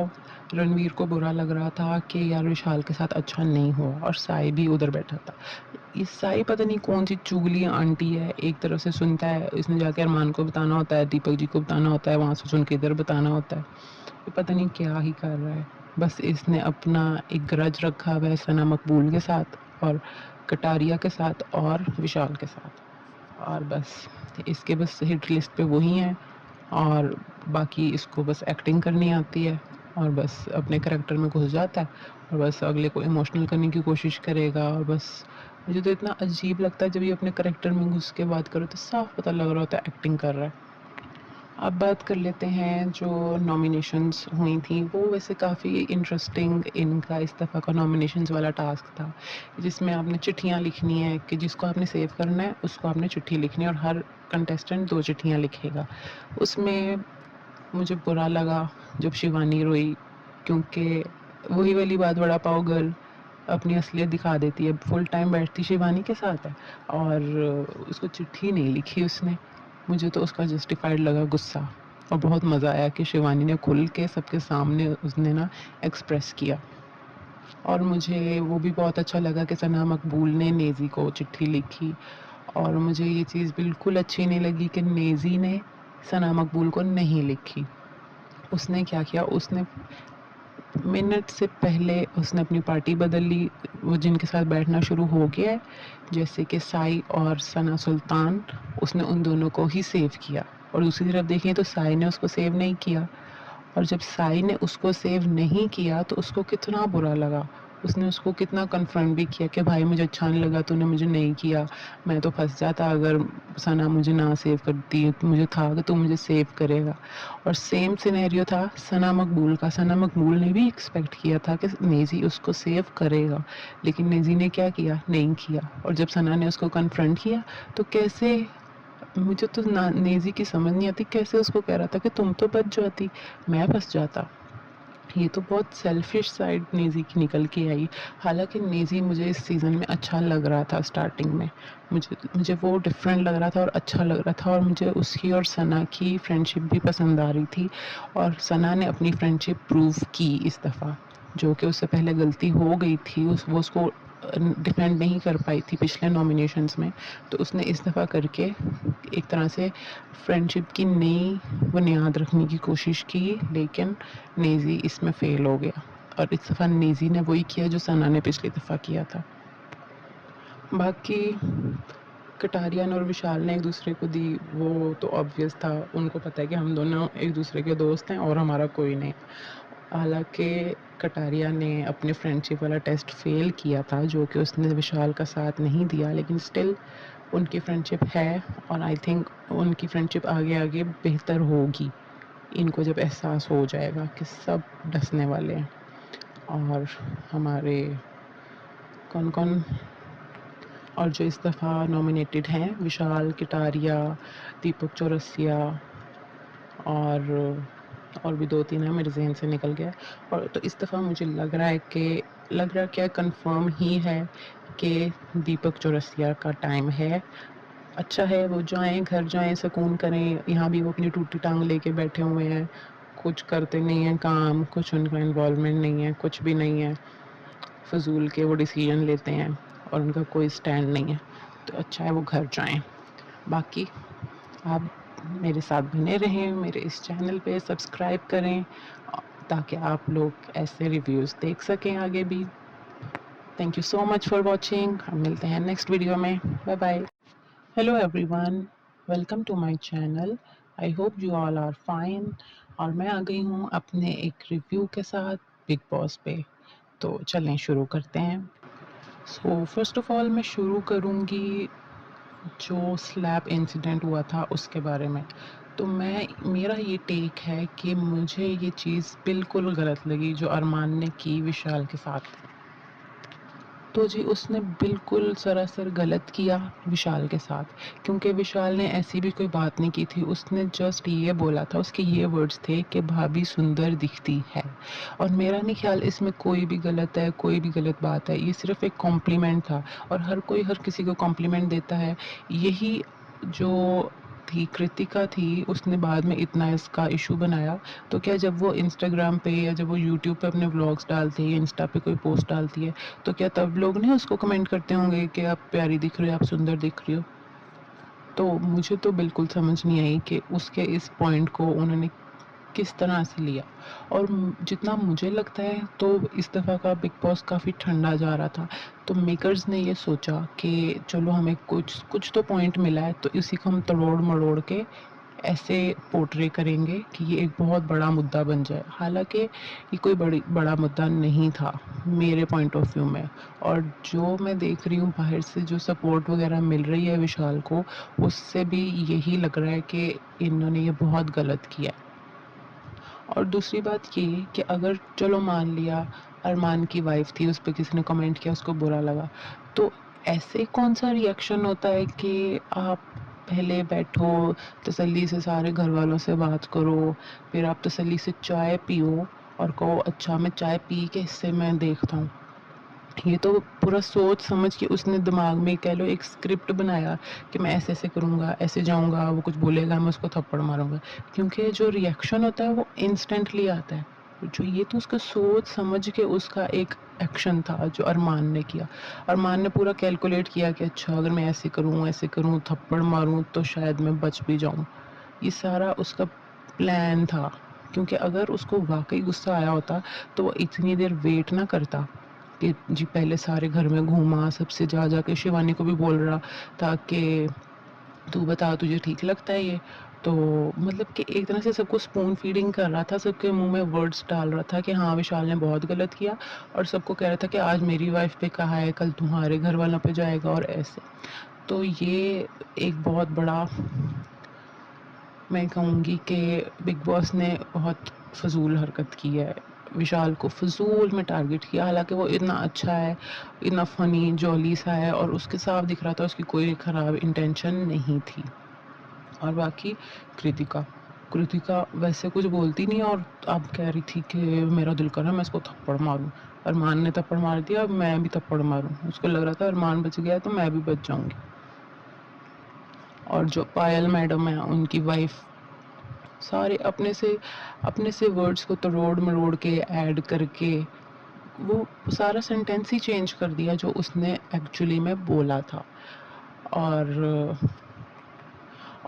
रणवीर को बुरा लग रहा था कि यार विशाल के साथ अच्छा नहीं हुआ, और साई भी उधर बैठा था। ये साई पता नहीं कौन सी चुगली आंटी है, एक तरफ से सुनता है, इसने जाके अरमान को बताना होता है, दीपक जी को बताना होता है, वहाँ से सुन के इधर बताना होता है। ये पता नहीं क्या ही कर रहा है। बस इसने अपना एक ग्रज रखा हुआ है सना मकबूल के साथ और कटारिया के साथ और विशाल के साथ, और बस इसके बस हिट लिस्ट पे वही हैं, और बाकी इसको बस एक्टिंग करनी आती है और बस अपने करैक्टर में घुस जाता है और बस अगले को इमोशनल करने की कोशिश करेगा। और बस मुझे तो इतना अजीब लगता है जब ये अपने करैक्टर में घुस के बात करो तो साफ पता लग रहा होता है एक्टिंग कर रहा है। अब बात कर लेते हैं जो नॉमिनेशंस हुई थी, वो वैसे काफ़ी इंटरेस्टिंग इनका इस दफ़ा का नॉमिनेशंस वाला टास्क था, जिसमें आपने चिट्ठियाँ लिखनी है कि जिसको आपने सेव करना है उसको आपने चिट्ठी लिखनी है, और हर कंटेस्टेंट 2 चिट्ठियाँ लिखेगा। उसमें मुझे बुरा लगा जब शिवानी रोई, क्योंकि वही वाली बात, वड़ा पाव गर्ल अपनी असलियत दिखा देती है। फुल टाइम बैठती शिवानी के साथ है और उसको चिट्ठी नहीं लिखी उसने। मुझे तो उसका जस्टिफाइड लगा गुस्सा, और बहुत मज़ा आया कि शिवानी ने खुल के सबके सामने उसने ना एक्सप्रेस किया। और मुझे वो भी बहुत अच्छा लगा कि सना मकबूल ने नेज़ी को चिट्ठी लिखी, और मुझे ये चीज़ बिल्कुल अच्छी नहीं लगी कि नेज़ी ने सना मकबूल को नहीं लिखी। उसने क्या किया, उसने मिनट से पहले उसने अपनी पार्टी बदल ली, वो जिनके साथ बैठना शुरू हो गया है जैसे कि साई और सना सुल्तान, उसने उन दोनों को ही सेव किया। और दूसरी तरफ देखें तो साई ने उसको सेव नहीं किया, और जब साई ने उसको सेव नहीं किया तो उसको कितना बुरा लगा। उसने उसको कितना कन्फ्रंट भी किया कि भाई मुझे अच्छा नहीं लगा, तूने मुझे नहीं किया, मैं तो फंस जाता अगर सना मुझे ना सेव करती, मुझे था कि तू मुझे सेव करेगा। और सेम सिनेरियो था सना मकबूल का। सना मकबूल ने भी एक्सपेक्ट किया था कि नेजी उसको सेव करेगा, लेकिन नेजी ने क्या किया, नहीं किया। और जब सना ने उसको कन्फ्रंट किया तो कैसे, मुझे तो नेजी की समझ नहीं आती कैसे उसको कह रहा था कि तुम तो बच जाती, मैं फंस जाता। ये तो बहुत सेल्फिश साइड नेजी की निकल के आई। हालांकि नेजी मुझे इस सीज़न में अच्छा लग रहा था स्टार्टिंग में, मुझे मुझे वो डिफरेंट लग रहा था और अच्छा लग रहा था, और मुझे उसकी और सना की फ्रेंडशिप भी पसंद आ रही थी। और सना ने अपनी फ्रेंडशिप प्रूव की इस दफ़ा, जो कि उससे पहले गलती हो गई थी, वो उसको डिफेंड नहीं कर पाई थी पिछले नॉमिनेशंस में। तो उसने इस दफ़ा करके एक तरह से फ्रेंडशिप की नई बुनियाद रखने की कोशिश की, लेकिन नेजी इसमें फेल हो गया। और इस दफ़ा नेजी ने वही किया जो सना ने पिछली दफ़ा किया था। बाकी कटारियन और विशाल ने एक दूसरे को दी, वो तो ऑब्वियस था, उनको पता है कि हम दोनों एक दूसरे के दोस्त हैं और हमारा कोई नहीं। हालांकि कटारिया ने अपने फ्रेंडशिप वाला टेस्ट फेल किया था, जो कि उसने विशाल का साथ नहीं दिया, लेकिन स्टिल उनकी फ्रेंडशिप है। और आई थिंक उनकी फ्रेंडशिप आगे आगे बेहतर होगी, इनको जब एहसास हो जाएगा कि सब डसने वाले हैं। और हमारे कौन कौन और जो इस दफ़ा नॉमिनेटेड हैं, विशाल, कटारिया, दीपक चौरसिया और भी 2-3 है, मेरे ज़हन से निकल गया। और तो इस दफ़ा मुझे लग रहा क्या कंफर्म ही है कि दीपक चौरसिया का टाइम है। अच्छा है वो जाएँ, घर जाएँ, सुकून करें। यहाँ भी वो अपनी टूटी टांग लेके बैठे हुए हैं, कुछ करते नहीं हैं काम, कुछ उनका इन्वॉल्वमेंट नहीं है, कुछ भी नहीं है। फ़िज़ूल के वो डिसीजन लेते हैं और उनका कोई स्टैंड नहीं है। तो अच्छा है वो घर जाएँ। बाकी आप मेरे साथ बने रहें, मेरे इस चैनल पे सब्सक्राइब करें ताकि आप लोग ऐसे रिव्यूज़ देख सकें आगे भी। Thank you so much for watching. हम मिलते हैं नेक्स्ट वीडियो में। Bye bye. Hello everyone, welcome to my channel. I hope you all are fine. और मैं आ गई हूँ अपने एक रिव्यू के साथ बिग बॉस पे। तो चलें शुरू करते हैं। सो फर्स्ट ऑफ ऑल मैं शुरू करूँगी जो स्लैप इंसिडेंट हुआ था उसके बारे में। तो मेरा ये टेक है कि मुझे ये चीज़ बिल्कुल गलत लगी जो अरमान ने की विशाल के साथ। तो जी उसने बिल्कुल सरासर गलत किया विशाल के साथ, क्योंकि विशाल ने ऐसी भी कोई बात नहीं की थी। उसने जस्ट ये बोला था, उसके ये वर्ड्स थे कि भाभी सुंदर दिखती है। और मेरा नहीं ख्याल इसमें कोई भी गलत है, कोई भी गलत बात है। ये सिर्फ एक कॉम्प्लीमेंट था और हर कोई हर किसी को कॉम्प्लीमेंट देता है। यही जो थी कृतिका थी, उसने बाद में इतना इसका इशू बनाया। तो क्या जब वो इंस्टाग्राम पे या जब वो यूट्यूब पे अपने व्लॉग्स डालती है या इंस्टा पे कोई पोस्ट डालती है, तो क्या तब लोग नहीं उसको कमेंट करते होंगे कि आप प्यारी दिख रही हो, आप सुंदर दिख रही हो? तो मुझे तो बिल्कुल समझ नहीं आई कि उसके इस पॉइंट को उन्होंने किस तरह से लिया। और जितना मुझे लगता है तो इस दफ़ा का बिग बॉस काफ़ी ठंडा जा रहा था। तो मेकर्स ने ये सोचा कि चलो हमें कुछ कुछ तो पॉइंट मिला है, तो इसी को हम तोड़ मरोड़ के ऐसे पोर्ट्रे करेंगे कि ये एक बहुत बड़ा मुद्दा बन जाए। हालांकि ये कोई बड़ा मुद्दा नहीं था मेरे पॉइंट ऑफ व्यू में। और जो मैं देख रही हूँ बाहर से जो सपोर्ट वगैरह मिल रही है विशाल को, उससे भी यही लग रहा है कि इन्होंने ये बहुत गलत किया है। और दूसरी बात ये कि अगर चलो मान लिया अरमान की वाइफ थी, उस पर किसी ने कमेंट किया, उसको बुरा लगा, तो ऐसे कौन सा रिएक्शन होता है कि आप पहले बैठो, तसल्ली से सारे घर वालों से बात करो, फिर आप तसल्ली से चाय पियो और कहो अच्छा मैं चाय पी के इससे मैं देखता हूँ। ये तो पूरा सोच समझ के उसने दिमाग में कह लो एक स्क्रिप्ट बनाया कि मैं ऐसे ऐसे करूँगा, ऐसे जाऊँगा, वो कुछ बोलेगा मैं उसको थप्पड़ मारूँगा। क्योंकि जो रिएक्शन होता है वो इंस्टेंटली आता है। जो ये तो उसका सोच समझ के उसका एक एक्शन था जो अरमान ने किया। अरमान ने पूरा कैलकुलेट किया कि अच्छा अगर मैं ऐसे करूँ, थप्पड़ मारूँ तो शायद मैं बच भी जाऊँ। ये सारा उसका प्लान था, क्योंकि अगर उसको वाक़ई गुस्सा आया होता तो वो इतनी देर वेट ना करता कि जी पहले सारे घर में घूमा, सबसे जा के शिवानी को भी बोल रहा था कि तू बता तुझे ठीक लगता है ये? तो मतलब कि एक तरह से सबको स्पून फीडिंग कर रहा था, सबके मुँह में वर्ड्स डाल रहा था कि हाँ, विशाल ने बहुत गलत किया, और सबको कह रहा था कि आज मेरी वाइफ़ पे कहा है, कल तुम्हारे घर वालों पे जाएगा और ऐसे। तो ये एक बहुत बड़ा, मैं कहूँगी कि बिग बॉस ने बहुत फ़िज़ूल हरकत की है। विशाल को फ़िज़ूल में टारगेट किया, हालाँकि वो इतना अच्छा है, इतना फ़नी, जॉली सा है, और उसके साफ दिख रहा था उसकी कोई ख़राब इंटेंशन नहीं थी। और बाकी कृतिका, कृतिका वैसे कुछ बोलती नहीं, और अब कह रही थी कि मेरा दिल कर रहा है मैं इसको थप्पड़ मारूँ। अरमान ने थप्पड़ मार दिया, अब मैं भी थप्पड़ मारूँ। उसको लग रहा था अरमान बच गया तो मैं भी बच जाऊँगी। और जो पायल मैडम है, उनकी वाइफ़, सारे अपने से वर्ड्स को तरोड़-मरोड़ के ऐड करके वो सारा सेंटेंस ही चेंज कर दिया जो उसने एक्चुअली में बोला था।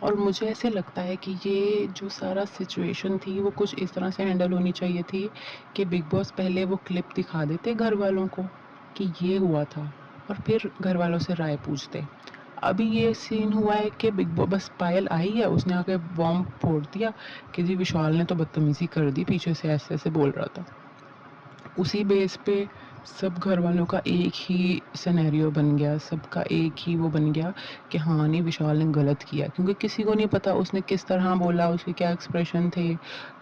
और मुझे ऐसे लगता है कि ये जो सारा सिचुएशन थी वो कुछ इस तरह से हैंडल होनी चाहिए थी कि बिग बॉस पहले वो क्लिप दिखा देते घर वालों को कि ये हुआ था, और फिर घर वालों से राय पूछते। अभी ये सीन हुआ है कि बिग बॉस, बस पायल आई है, उसने आके बॉम्ब फोड़ दिया कि जी विशाल ने तो बदतमीजी कर दी, पीछे से ऐसे ऐसे बोल रहा था। उसी बेस पे सब घर वालों का एक ही सिनेरियो बन गया, सबका एक ही वो बन गया कि हाँ नहीं, विशाल ने गलत किया, क्योंकि किसी को नहीं पता उसने किस तरह बोला, उसके क्या एक्सप्रेशन थे,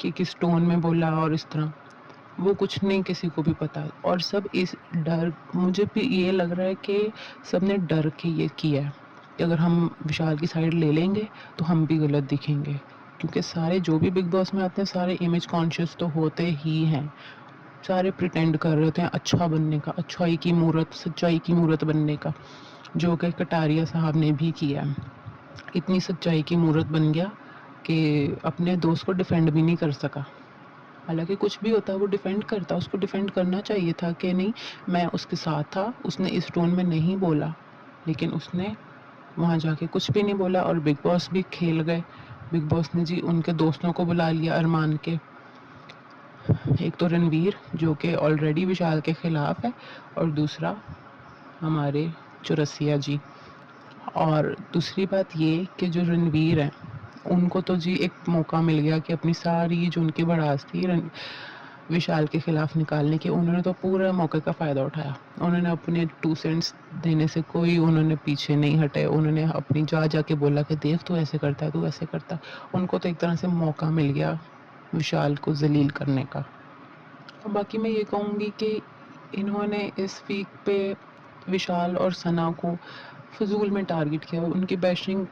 कि किस टोन में बोला, और इस तरह वो कुछ नहीं किसी को भी पता। और सब इस डर, मुझे भी ये लग रहा है कि सब ने डर के ये किया है कि अगर हम विशाल की साइड ले लेंगे तो हम भी गलत दिखेंगे, क्योंकि सारे जो भी बिग बॉस में आते हैं सारे इमेज कॉन्शियस तो होते ही हैं, सारे प्रिटेंड कर रहे होते हैं अच्छा बनने का, अच्छाई की मूरत, सच्चाई की मूरत बनने का, जो कि कटारिया साहब ने भी किया है। इतनी सच्चाई की मूरत बन गया कि अपने दोस्त को डिफेंड भी नहीं कर सका। हालांकि कुछ भी होता वो डिफेंड करता, उसको डिफेंड करना चाहिए था कि नहीं, मैं उसके साथ था, उसने इस टोन में नहीं बोला, लेकिन उसने वहाँ जाके कुछ भी नहीं बोला, और बिग बॉस भी खेल गए। बिग बॉस ने जी उनके दोस्तों को बुला लिया अरमान के, एक तो रणवीर जो कि ऑलरेडी विशाल के खिलाफ है, और दूसरा हमारे चौरसिया जी। और दूसरी बात ये कि जो रणवीर है, उनको तो जी एक मौका मिल गया कि अपनी सारी जो उनकी भड़ास थी विशाल के खिलाफ निकालने की, उन्होंने तो पूरा मौके का फ़ायदा उठाया। उन्होंने अपने 2 सेंट्स देने से कोई उन्होंने पीछे नहीं हटे, उन्होंने अपनी जा-जा के बोला कि देख तू ऐसे करता है, तू ऐसे करता है। उनको तो एक तरह से मौका मिल गया विशाल को ज़लील करने का। और बाकी मैं ये कहूँगी कि इन्होंने इस वीक पे विशाल और सना को फ़िज़ूल में टारगेट किया। उनकी बैशिंग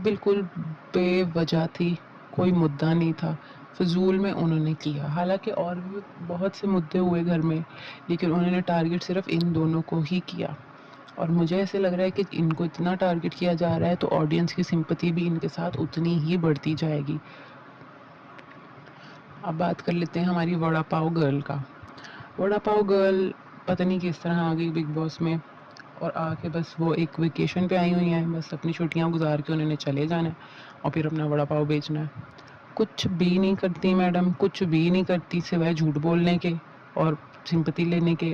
बिल्कुल बेवजह थी, कोई मुद्दा नहीं था, फ़िज़ूल में उन्होंने किया। हालाँकि और भी बहुत से मुद्दे हुए घर में, लेकिन उन्होंने टारगेट सिर्फ़ इन दोनों को ही किया। और मुझे ऐसे लग रहा है कि इनको इतना टारगेट किया जा रहा है तो ऑडियंस की सिंपैथी भी इनके साथ उतनी ही बढ़ती जाएगी। अब बात कर लेते हैं हमारी वड़ा पाव गर्ल का। वड़ा पाव गर्ल पता नहीं किस तरह आ गई बिग बॉस में, और आके बस वो एक वेकेशन पे आई हुई हैं, बस अपनी छुट्टियां गुजार के उन्होंने चले जाना है और फिर अपना वड़ा पाव बेचना है। कुछ भी नहीं करती मैडम, कुछ भी नहीं करती सिवाय झूठ बोलने के और सिंपैथी लेने के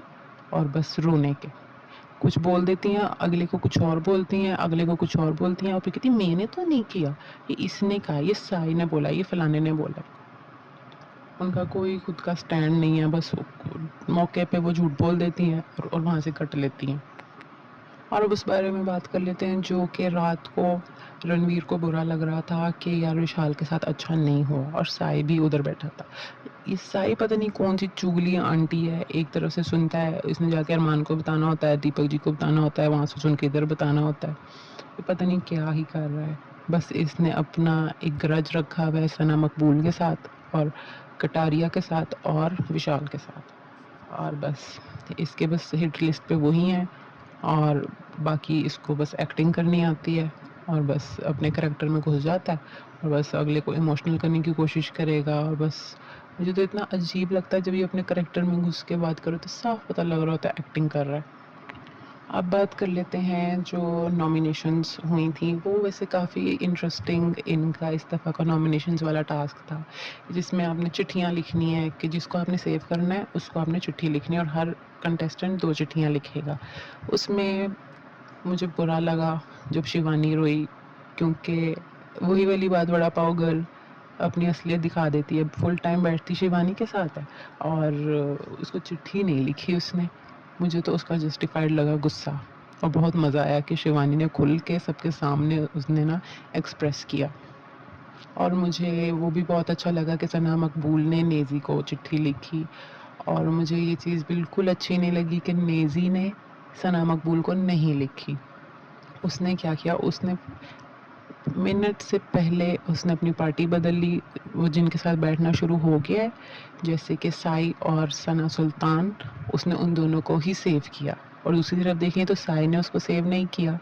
और बस रोने के। कुछ बोल देती हैं, अगले को कुछ और बोलती हैं, अगले को कुछ और बोलती हैं, और फिर कहती मैंने तो नहीं किया, ये इसने कहा, ये साई ने बोला, ये फलाने ने बोला। उनका कोई खुद का स्टैंड नहीं है, बस मौके पे वो झूठ बोल देती हैं और वहाँ से कट लेती हैं। और अब उस बारे में बात कर लेते हैं जो कि रात को रणवीर को बुरा लग रहा था कि यार विशाल के साथ अच्छा नहीं हुआ, और साई भी उधर बैठा था। ये साई पता नहीं कौन सी चुगली आंटी है, एक तरफ से सुनता है, इसने जाके अरमान को बताना होता है, दीपक जी को बताना होता है, वहाँ से सुन के इधर बताना होता है। ये पता नहीं क्या ही कर रहा है। बस इसने अपना एक ग्रज रखा हुआ है सना मकबूल के साथ और कटारिया के साथ और विशाल के साथ, और बस इसके बस हिट लिस्ट पे वही हैं, और बाकी इसको बस एक्टिंग करनी आती है, और बस अपने करैक्टर में घुस जाता है और बस अगले को इमोशनल करने की कोशिश करेगा। और बस मुझे तो इतना अजीब लगता है जब ये अपने करैक्टर में घुस के बात करो तो साफ पता लग रहा होता है एक्टिंग कर रहा है। अब बात कर लेते हैं जो नॉमिनेशंस हुई थी, वो वैसे काफ़ी इंटरेस्टिंग इनका इस दफ़ा का नॉमिनेशंस वाला टास्क था, जिसमें आपने चिट्ठियाँ लिखनी है कि जिसको आपने सेव करना है उसको आपने चिट्ठी लिखनी है, और हर कंटेस्टेंट 2 चिट्ठियाँ लिखेगा। उसमें मुझे बुरा लगा जब शिवानी रोई, क्योंकि वही वाली बात, वड़ा पाव गर्ल अपनी असलियत दिखा देती है। फुल टाइम बैठती शिवानी के साथ है और उसको चिट्ठी नहीं लिखी उसने। मुझे तो उसका जस्टिफाइड लगा गुस्सा, और बहुत मज़ा आया कि शिवानी ने खुल के सबके सामने उसने ना एक्सप्रेस किया। और मुझे वो भी बहुत अच्छा लगा कि सना मकबूल ने नेज़ी को चिट्ठी लिखी। और मुझे ये चीज़ बिल्कुल अच्छी नहीं लगी कि नेज़ी ने सना मकबूल को नहीं लिखी। उसने क्या किया, उसने मिनट से पहले उसने अपनी पार्टी बदल ली। वो जिनके साथ बैठना शुरू हो गया है, जैसे कि साई और सना सुल्तान, उसने उन दोनों को ही सेव किया। और दूसरी तरफ देखें तो साई ने उसको सेव नहीं किया।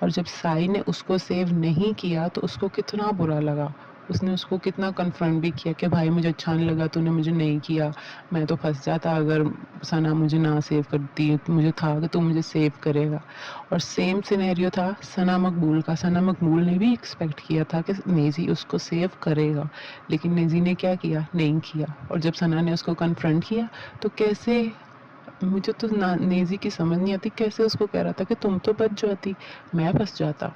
और जब साई ने उसको सेव नहीं किया तो उसको कितना बुरा लगा। उसने उसको कितना कन्फ्रंट भी किया कि भाई मुझे अच्छा नहीं लगा, तूने मुझे नहीं किया, मैं तो फंस जाता अगर सना मुझे ना सेव करती। मुझे था कि तू मुझे सेव करेगा। और सेम सिनेरियो था सना मकबूल का। सना मकबूल ने भी एक्सपेक्ट किया था कि नेज़ी उसको सेव करेगा, लेकिन नेज़ी ने क्या किया, नहीं किया। और जब सना ने उसको कन्फ्रंट किया तो कैसे, मुझे तो नेज़ी की समझ नहीं आती कैसे उसको कह रहा था कि तुम तो बच जाती, मैं फंस जाता।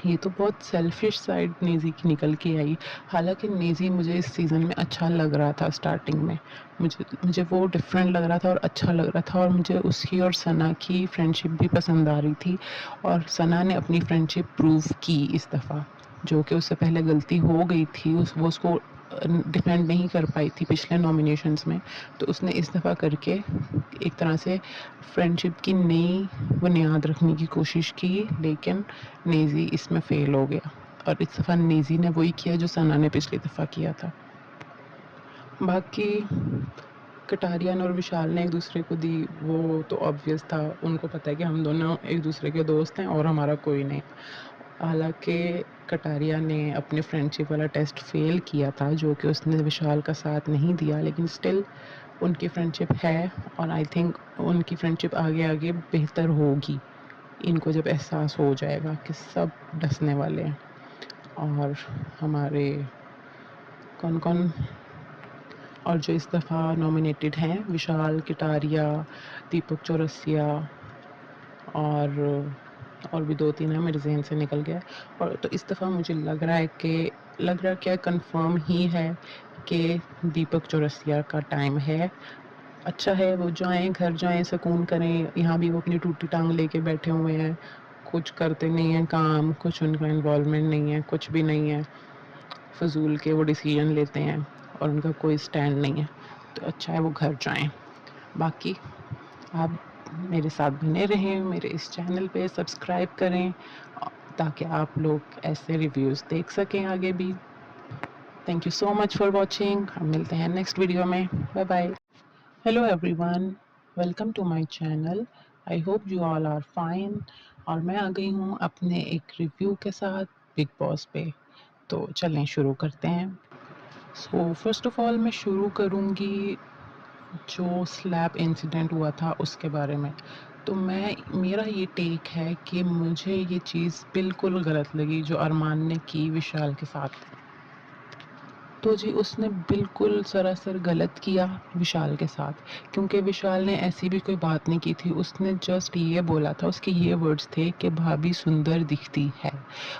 ये तो बहुत सेल्फिश साइड नेज़ी की निकल के आई। हालांकि नेज़ी मुझे इस सीज़न में अच्छा लग रहा था। स्टार्टिंग में मुझे मुझे वो डिफरेंट लग रहा था और अच्छा लग रहा था, और मुझे उसकी और सना की फ्रेंडशिप भी पसंद आ रही थी। और सना ने अपनी फ्रेंडशिप प्रूव की इस दफ़ा, जो कि उससे पहले गलती हो गई थी। वो उसको डिफेंड नहीं कर पाई थी पिछले नॉमिनेशंस में, तो उसने इस दफ़ा करके एक तरह से फ्रेंडशिप की नई बुनियाद रखने की कोशिश की। लेकिन नेज़ी इसमें फ़ेल हो गया, और इस दफ़ा नेज़ी ने वही किया जो सना ने पिछली दफ़ा किया था। बाकी कटारियन और विशाल ने एक दूसरे को दी, वो तो ऑब्वियस था। उनको पता है कि हम दोनों एक दूसरे के दोस्त हैं और हमारा कोई नहीं। हालांकि कटारिया ने अपने फ्रेंडशिप वाला टेस्ट फेल किया था, जो कि उसने विशाल का साथ नहीं दिया, लेकिन स्टिल उनकी फ्रेंडशिप है। और आई थिंक उनकी फ्रेंडशिप आगे आगे बेहतर होगी, इनको जब एहसास हो जाएगा कि सब डसने वाले हैं। और हमारे कौन कौन और जो इस दफ़ा नॉमिनेटेड हैं, विशाल, कटारिया, दीपक चौरसिया और भी 2-3 हैं, मेरे ज़हन से निकल गया। और तो इस दफ़ा मुझे लग रहा क्या कंफर्म ही है कि दीपक चौरसिया का टाइम है। अच्छा है वो जाएँ, घर जाएँ, सुकून करें। यहाँ भी वो अपनी टूटी टांग लेके बैठे हुए हैं, कुछ करते नहीं हैं काम, कुछ उनका इन्वॉल्वमेंट नहीं है, कुछ भी नहीं है। फ़िज़ूल के वो डिसीजन लेते हैं और उनका कोई स्टैंड नहीं है। तो अच्छा है वो घर जाएँ। बाकी आप मेरे साथ बने रहें, मेरे इस चैनल पे सब्सक्राइब करें, ताकि आप लोग ऐसे रिव्यूज़ देख सकें आगे भी। Thank you so much for watching. हम मिलते हैं नेक्स्ट वीडियो में। Bye bye. Hello everyone, welcome to my channel. I hope you all are fine. और मैं आ गई हूँ अपने एक रिव्यू के साथ बिग बॉस पे। तो चलें शुरू करते हैं। सो फर्स्ट ऑफ ऑल मैं शुरू करूँगी जो स्लैब इंसिडेंट हुआ था उसके बारे में। तो मेरा ये टेक है कि मुझे ये चीज़ बिल्कुल गलत लगी जो अरमान ने की विशाल के साथ। तो जी उसने बिल्कुल सरासर गलत किया विशाल के साथ, क्योंकि विशाल ने ऐसी भी कोई बात नहीं की थी। उसने जस्ट ये बोला था, उसके ये वर्ड्स थे कि भाभी सुंदर दिखती है।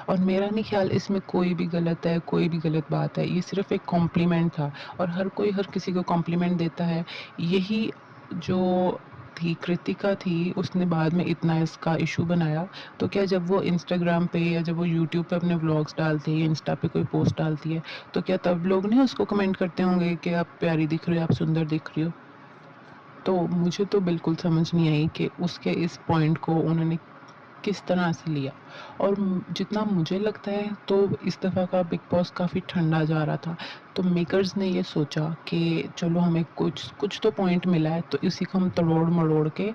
और मेरा नहीं ख्याल इसमें कोई भी गलत है, कोई भी गलत बात है। ये सिर्फ एक कॉम्प्लीमेंट था, और हर कोई हर किसी को कॉम्प्लीमेंट देता है। यही जो थी कृतिका थी, उसने बाद में इतना इसका इशू बनाया। तो क्या जब वो इंस्टाग्राम पे या जब वो यूट्यूब पे अपने व्लॉग्स डालती है या इंस्टा पे कोई पोस्ट डालती है, तो क्या तब लोग नहीं उसको कमेंट करते होंगे कि आप प्यारी दिख रही हो, आप सुंदर दिख रही हो? तो मुझे तो बिल्कुल समझ नहीं आई कि उसके इस पॉइंट को उन्होंने किस तरह से लिया। और जितना मुझे लगता है तो इस दफ़ा का बिग बॉस काफ़ी ठंडा जा रहा था। तो मेकर्स ने ये सोचा कि चलो हमें कुछ कुछ तो पॉइंट मिला है, तो इसी को हम तोड़ मड़ोड़ के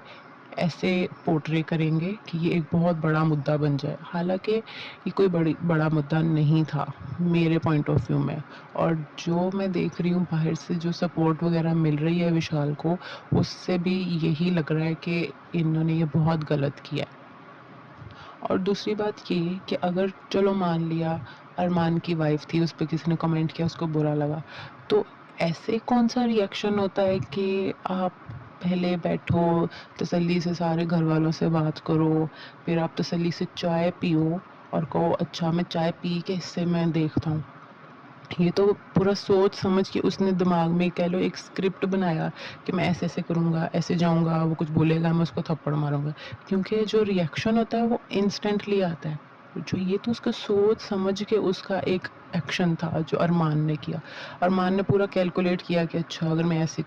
ऐसे पोर्ट्रे करेंगे कि ये एक बहुत बड़ा मुद्दा बन जाए। हालांकि ये कोई बड़ा मुद्दा नहीं था मेरे पॉइंट ऑफ व्यू में। और जो मैं देख रही हूँ बाहर से जो सपोर्ट वगैरह मिल रही है विशाल को, उससे भी यही लग रहा है कि इन्होंने ये बहुत गलत किया है। और दूसरी बात ये कि अगर चलो मान लिया अरमान की वाइफ थी, उस पर किसी ने कमेंट किया, उसको बुरा लगा, तो ऐसे कौन सा रिएक्शन होता है कि आप पहले बैठो, तसल्ली से सारे घर वालों से बात करो, फिर आप तसल्ली से चाय पियो, और कहो अच्छा मैं चाय पी के इससे मैं देखता हूँ। ये तो पूरा सोच समझ के उसने दिमाग में कह लो एक स्क्रिप्ट बनाया कि मैं ऐसे-ऐसे करूँगा, ऐसे जाऊँगा, वो कुछ बोलेगा मैं उसको थप्पड़ मारूँगा। क्योंकि जो रिएक्शन होता है वो इंस्टेंटली आता है। जो ये तो उसका सोच समझ के उसका एक एक्शन था जो अरमान ने किया। अरमान ने पूरा कैलकुलेट किया कि अच्छा अगर मैं ऐसे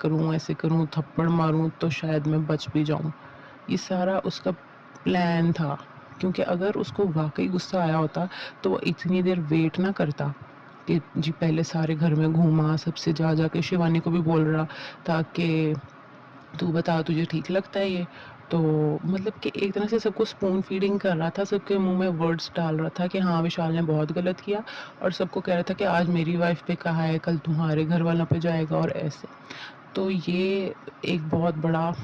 करूँ, थप्पड़ मारूँ तो शायद मैं बच भी जाऊँ। ये सारा उसका प्लान था। क्योंकि अगर उसको वाक़ई गुस्सा आया होता तो वो इतनी देर वेट ना करता कि जी पहले सारे घर में घूमा, सबसे जा के शिवानी को भी बोल रहा था कि तू बता तुझे ठीक लगता है ये? तो मतलब कि एक तरह से सबको स्पून फीडिंग कर रहा था, सबके मुँह में वर्ड्स डाल रहा था कि हाँ, विशाल ने बहुत गलत किया और सबको कह रहा था कि आज मेरी वाइफ़ पे कहा है, कल तुम्हारे घर वालों पे जाएगा और ऐसे। तो ये एक बहुत बड़ा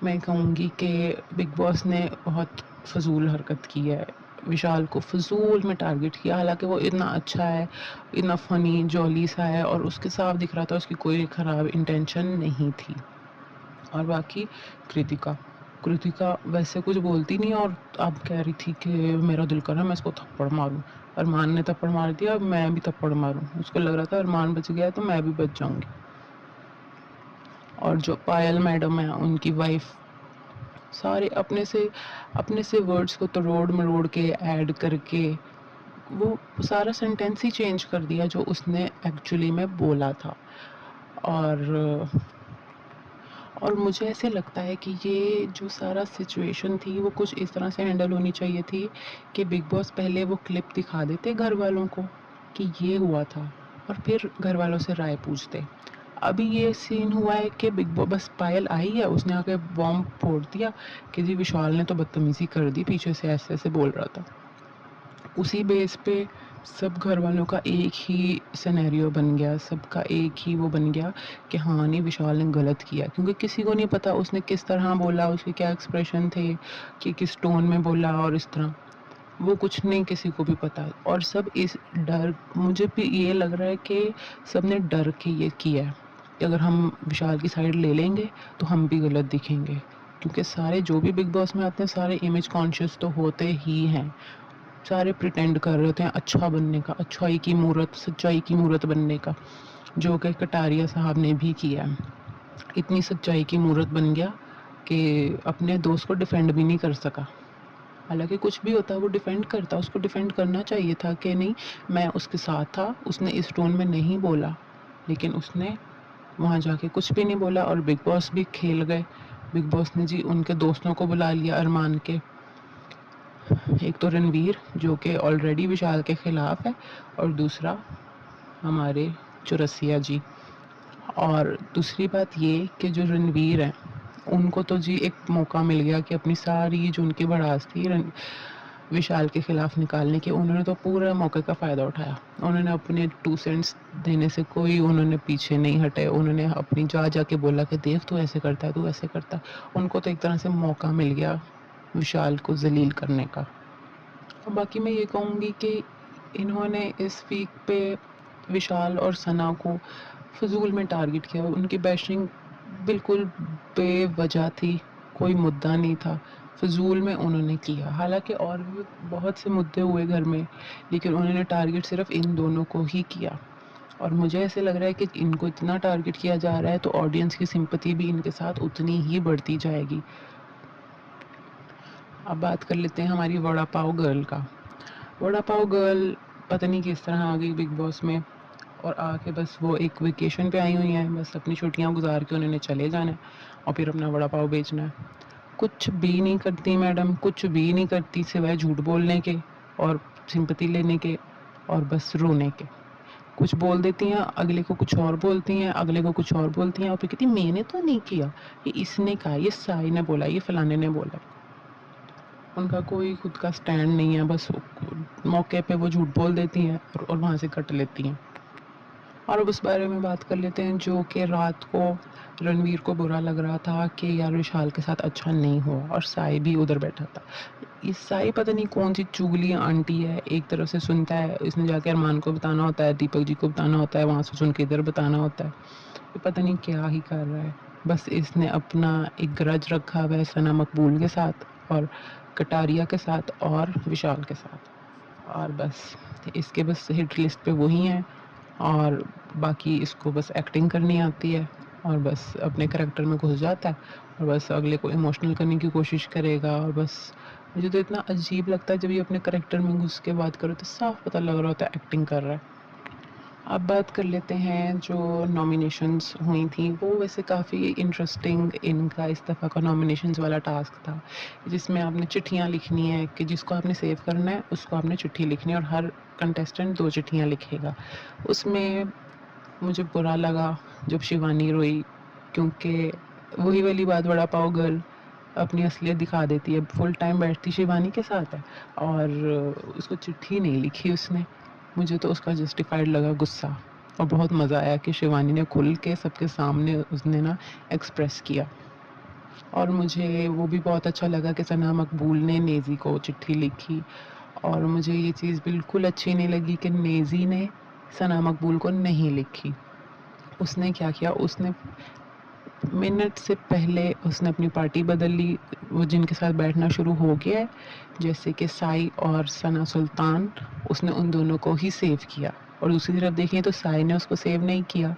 मैं कहूँगी कि बिग बॉस ने बहुत फ़िज़ूल हरकत की है। विशाल को फ़िज़ूल में टारगेट किया, हालाँकि वो इतना अच्छा है, इतना फ़नी, जॉली सा है और उसके साफ दिख रहा था उसकी कोई ख़राब इंटेंशन नहीं थी। और बाकी कृतिका, कृतिका वैसे कुछ बोलती नहीं और अब कह रही थी कि मेरा दिल कर रहा है मैं इसको थप्पड़ मारूँ। अरमान ने थप्पड़ मार दिया, अब मैं भी थप्पड़ मारूँ। उसको लग रहा था अरमान बच गया है तो मैं भी बच जाऊँगी। और जो पायल मैडम है, उनकी वाइफ़ सारे अपने से वर्ड्स को तरोड़-मरोड़ के ऐड करके वो सारा सेंटेंस ही चेंज कर दिया जो उसने एक्चुअली में बोला था। और और मुझे ऐसे लगता है कि ये जो सारा सिचुएशन थी वो कुछ इस तरह से हैंडल होनी चाहिए थी कि बिग बॉस पहले वो क्लिप दिखा देते घर वालों को कि ये हुआ था और फिर घर वालों से राय पूछते। अभी ये सीन हुआ है कि बिग बॉस बस पायल आई है उसने आके बॉम्ब फोड़ दिया कि जी विशाल ने तो बदतमीजी कर दी पीछे से ऐसे-ऐसे बोल रहा था। उसी बेस पे सब घर वालों का एक ही सिनेरियो बन गया, सबका एक ही वो बन गया कि हाँ, नहीं विशाल ने गलत किया क्योंकि किसी को नहीं पता उसने किस तरह बोला, उसके क्या एक्सप्रेशन थे, कि किस टोन में बोला और इस तरह। वो कुछ नहीं किसी को भी पता और सब इस डर मुझे भी ये लग रहा है कि सबने डर के ये किया है कि अगर हम विशाल की साइड ले लेंगे, तो हम भी गलत दिखेंगे। क्योंकि सारे जो भी बिग बॉस में आते हैं, सारे इमेज कॉन्शियस तो होते ही हैं। सारे प्रिटेंड कर रहे होते हैं अच्छा बनने का, अच्छाई की मूरत, सच्चाई की मूरत बनने का, जो कि कटारिया साहब ने भी किया है। इतनी सच्चाई की मूरत बन गया कि अपने दोस्त को डिफेंड भी नहीं कर सका। हालाँकि कुछ भी होता वो डिफेंड करता, उसको डिफेंड करना चाहिए था कि नहीं मैं उसके साथ था, उसने इस टोन में नहीं बोला। लेकिन उसने वहाँ जाके कुछ भी नहीं बोला और बिग बॉस भी खेल गए। बिग बॉस ने जी उनके दोस्तों को बुला लिया अरमान के। एक तो रणवीर जो कि ऑलरेडी विशाल के खिलाफ है और दूसरा हमारे चौरसिया जी। और दूसरी बात ये कि जो रणवीर हैं उनको तो जी एक मौका मिल गया कि अपनी सारी जो उनकी भड़ास थी विशाल के खिलाफ निकालने की, उन्होंने तो पूरे मौके का फ़ायदा उठाया। उन्होंने अपने 2 सेंट्स देने से कोई उन्होंने पीछे नहीं हटे। उन्होंने अपनी जाके बोला कि देख तू ऐसे करता है, तू ऐसे करता है। उनको तो एक तरह से मौका मिल गया विशाल को ज़लील करने का। और बाकी मैं ये कहूँगी कि इन्होंने इस वीक पे विशाल और सना को फ़िज़ूल में टारगेट किया। उनकी बैशिंग बिल्कुल बेवजह थी, कोई मुद्दा नहीं था। फ़िज़ूल में उन्होंने किया। हालाँकि और भी बहुत से मुद्दे हुए घर में, लेकिन उन्होंने टारगेट सिर्फ़ इन दोनों को ही किया। और मुझे ऐसे लग रहा है कि इनको इतना टारगेट किया जा रहा है तो ऑडियंस की सिंपैथी भी इनके साथ उतनी ही बढ़ती जाएगी। अब बात कर लेते हैं हमारी वड़ा पाव गर्ल का। वड़ा पाव गर्ल पता नहीं किस तरह आ गई बिग बॉस में और आके बस वो एक वेकेशन पे आई हुई हैं, बस अपनी छुट्टियां गुजार के उन्होंने चले जाना है और फिर अपना वड़ा पाव बेचना है। कुछ भी नहीं करती मैडम, कुछ भी नहीं करती सिवाय झूठ बोलने के और सिंपैथी लेने के और बस रोने के। कुछ बोल देती हैं, अगले को कुछ और बोलती हैं, अगले को कुछ और बोलती हैं और फिर कहती हैं मैंने तो नहीं किया, ये इसने कहा, ये साई ने बोला, ये फलाने ने बोला। उनका कोई खुद का स्टैंड नहीं है, बस मौके पे वो झूठ बोल देती हैं और वहाँ से कट लेती हैं। और अब उस बारे में बात कर लेते हैं जो कि रात को रणवीर को बुरा लग रहा था कि यार विशाल के साथ अच्छा नहीं हुआ और साई भी उधर बैठा था। ये साई पता नहीं कौन सी चुगली आंटी है, एक तरफ से सुनता है, इसने जाके अरमान को बताना होता है, दीपक जी को बताना होता है, वहाँ से सुन के इधर बताना होता है। ये पता नहीं क्या ही कर रहा है। बस इसने अपना एक ग्रज रखा हुआ है सना मकबूल के साथ और कटारिया के साथ और विशाल के साथ। और बस इसके बस हिट लिस्ट पे वही हैं और बाकी इसको बस एक्टिंग करनी आती है और बस अपने करैक्टर में घुस जाता है और बस अगले को इमोशनल करने की कोशिश करेगा। और बस मुझे तो इतना अजीब लगता है जब ये अपने करैक्टर में घुस के बात करो तो साफ पता लग रहा होता है एक्टिंग कर रहा है। अब बात कर लेते हैं जो नॉमिनेशंस हुई थी, वो वैसे काफ़ी इंटरेस्टिंग इनका इस दफ़ा का नॉमिनेशंस वाला टास्क था, जिसमें आपने चिट्ठियाँ लिखनी है कि जिसको आपने सेव करना है उसको आपने चिट्ठी लिखनी है और हर कंटेस्टेंट 2 चिट्ठियाँ लिखेगा। उसमें मुझे बुरा लगा जब शिवानी रोई, क्योंकि वही वाली बात, वड़ा पाव गर्ल अपनी असलियत दिखा देती है। फुल टाइम बैठती शिवानी के साथ है और उसको चिट्ठी नहीं लिखी उसने। मुझे तो उसका जस्टिफाइड लगा गुस्सा और बहुत मज़ा आया कि शिवानी ने खुल के सबके सामने उसने ना एक्सप्रेस किया। और मुझे वो भी बहुत अच्छा लगा कि सना मकबूल ने नेज़ी को चिट्ठी लिखी। और मुझे ये चीज़ बिल्कुल अच्छी नहीं लगी कि नेज़ी ने सना मकबूल को नहीं लिखी। उसने क्या किया, उसने मिनट से पहले उसने अपनी पार्टी बदल ली। वो जिनके साथ बैठना शुरू हो गया है, जैसे कि साई और सना सुल्तान, उसने उन दोनों को ही सेव किया। और दूसरी तरफ देखें तो साई ने उसको सेव नहीं किया।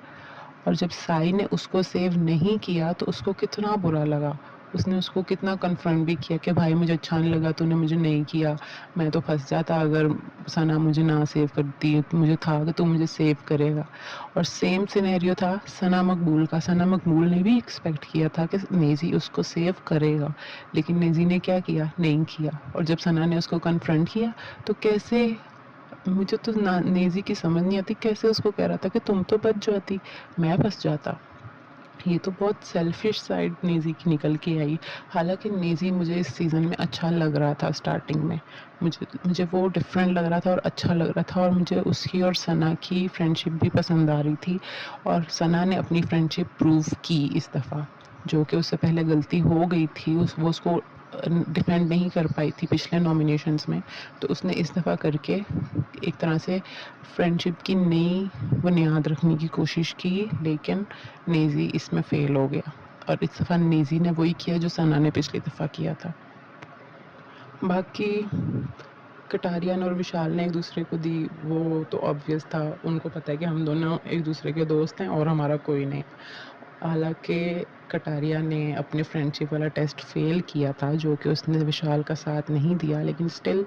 और जब साई ने उसको सेव नहीं किया तो उसको कितना बुरा लगा। उसने उसको कितना कन्फ्रंट भी किया कि भाई मुझे अच्छा नहीं लगा, तूने मुझे नहीं किया, मैं तो फंस जाता अगर सना मुझे ना सेव करती। मुझे था कि तू मुझे सेव करेगा। और सेम सिनेरियो था सना मकबूल का। सना मकबूल ने भी एक्सपेक्ट किया था कि नेज़ी उसको सेव करेगा, लेकिन नेज़ी ने क्या किया, नहीं किया। और जब सना ने उसको कन्फ्रंट किया तो कैसे, मुझे तो नेज़ी की समझ नहीं आती कैसे उसको कह रहा था कि तुम तो बच जाती, मैं फंस जाता। ये तो बहुत सेल्फिश साइड नेज़ी की निकल के आई। हालांकि नेज़ी मुझे इस सीज़न में अच्छा लग रहा था। स्टार्टिंग में मुझे मुझे वो डिफरेंट लग रहा था और अच्छा लग रहा था और मुझे उसकी और सना की फ्रेंडशिप भी पसंद आ रही थी। और सना ने अपनी फ्रेंडशिप प्रूव की इस दफ़ा, जो कि उससे पहले गलती हो गई थी, वो उसको डिफेंड नहीं कर पाई थी पिछले नॉमिनेशंस में। तो उसने इस दफ़ा करके एक तरह से फ्रेंडशिप की नई बुनियाद रखने की कोशिश की, लेकिन नेज़ी इसमें फ़ेल हो गया। और इस दफ़ा नेज़ी ने वही किया जो सना ने पिछली दफ़ा किया था। बाकी कटारियन और विशाल ने एक दूसरे को दी, वो तो ऑब्वियस था, उनको पता है कि हम दोनों एक दूसरे के दोस्त हैं और हमारा कोई नहीं। हालांकि कटारिया ने अपने फ्रेंडशिप वाला टेस्ट फेल किया था, जो कि उसने विशाल का साथ नहीं दिया, लेकिन स्टिल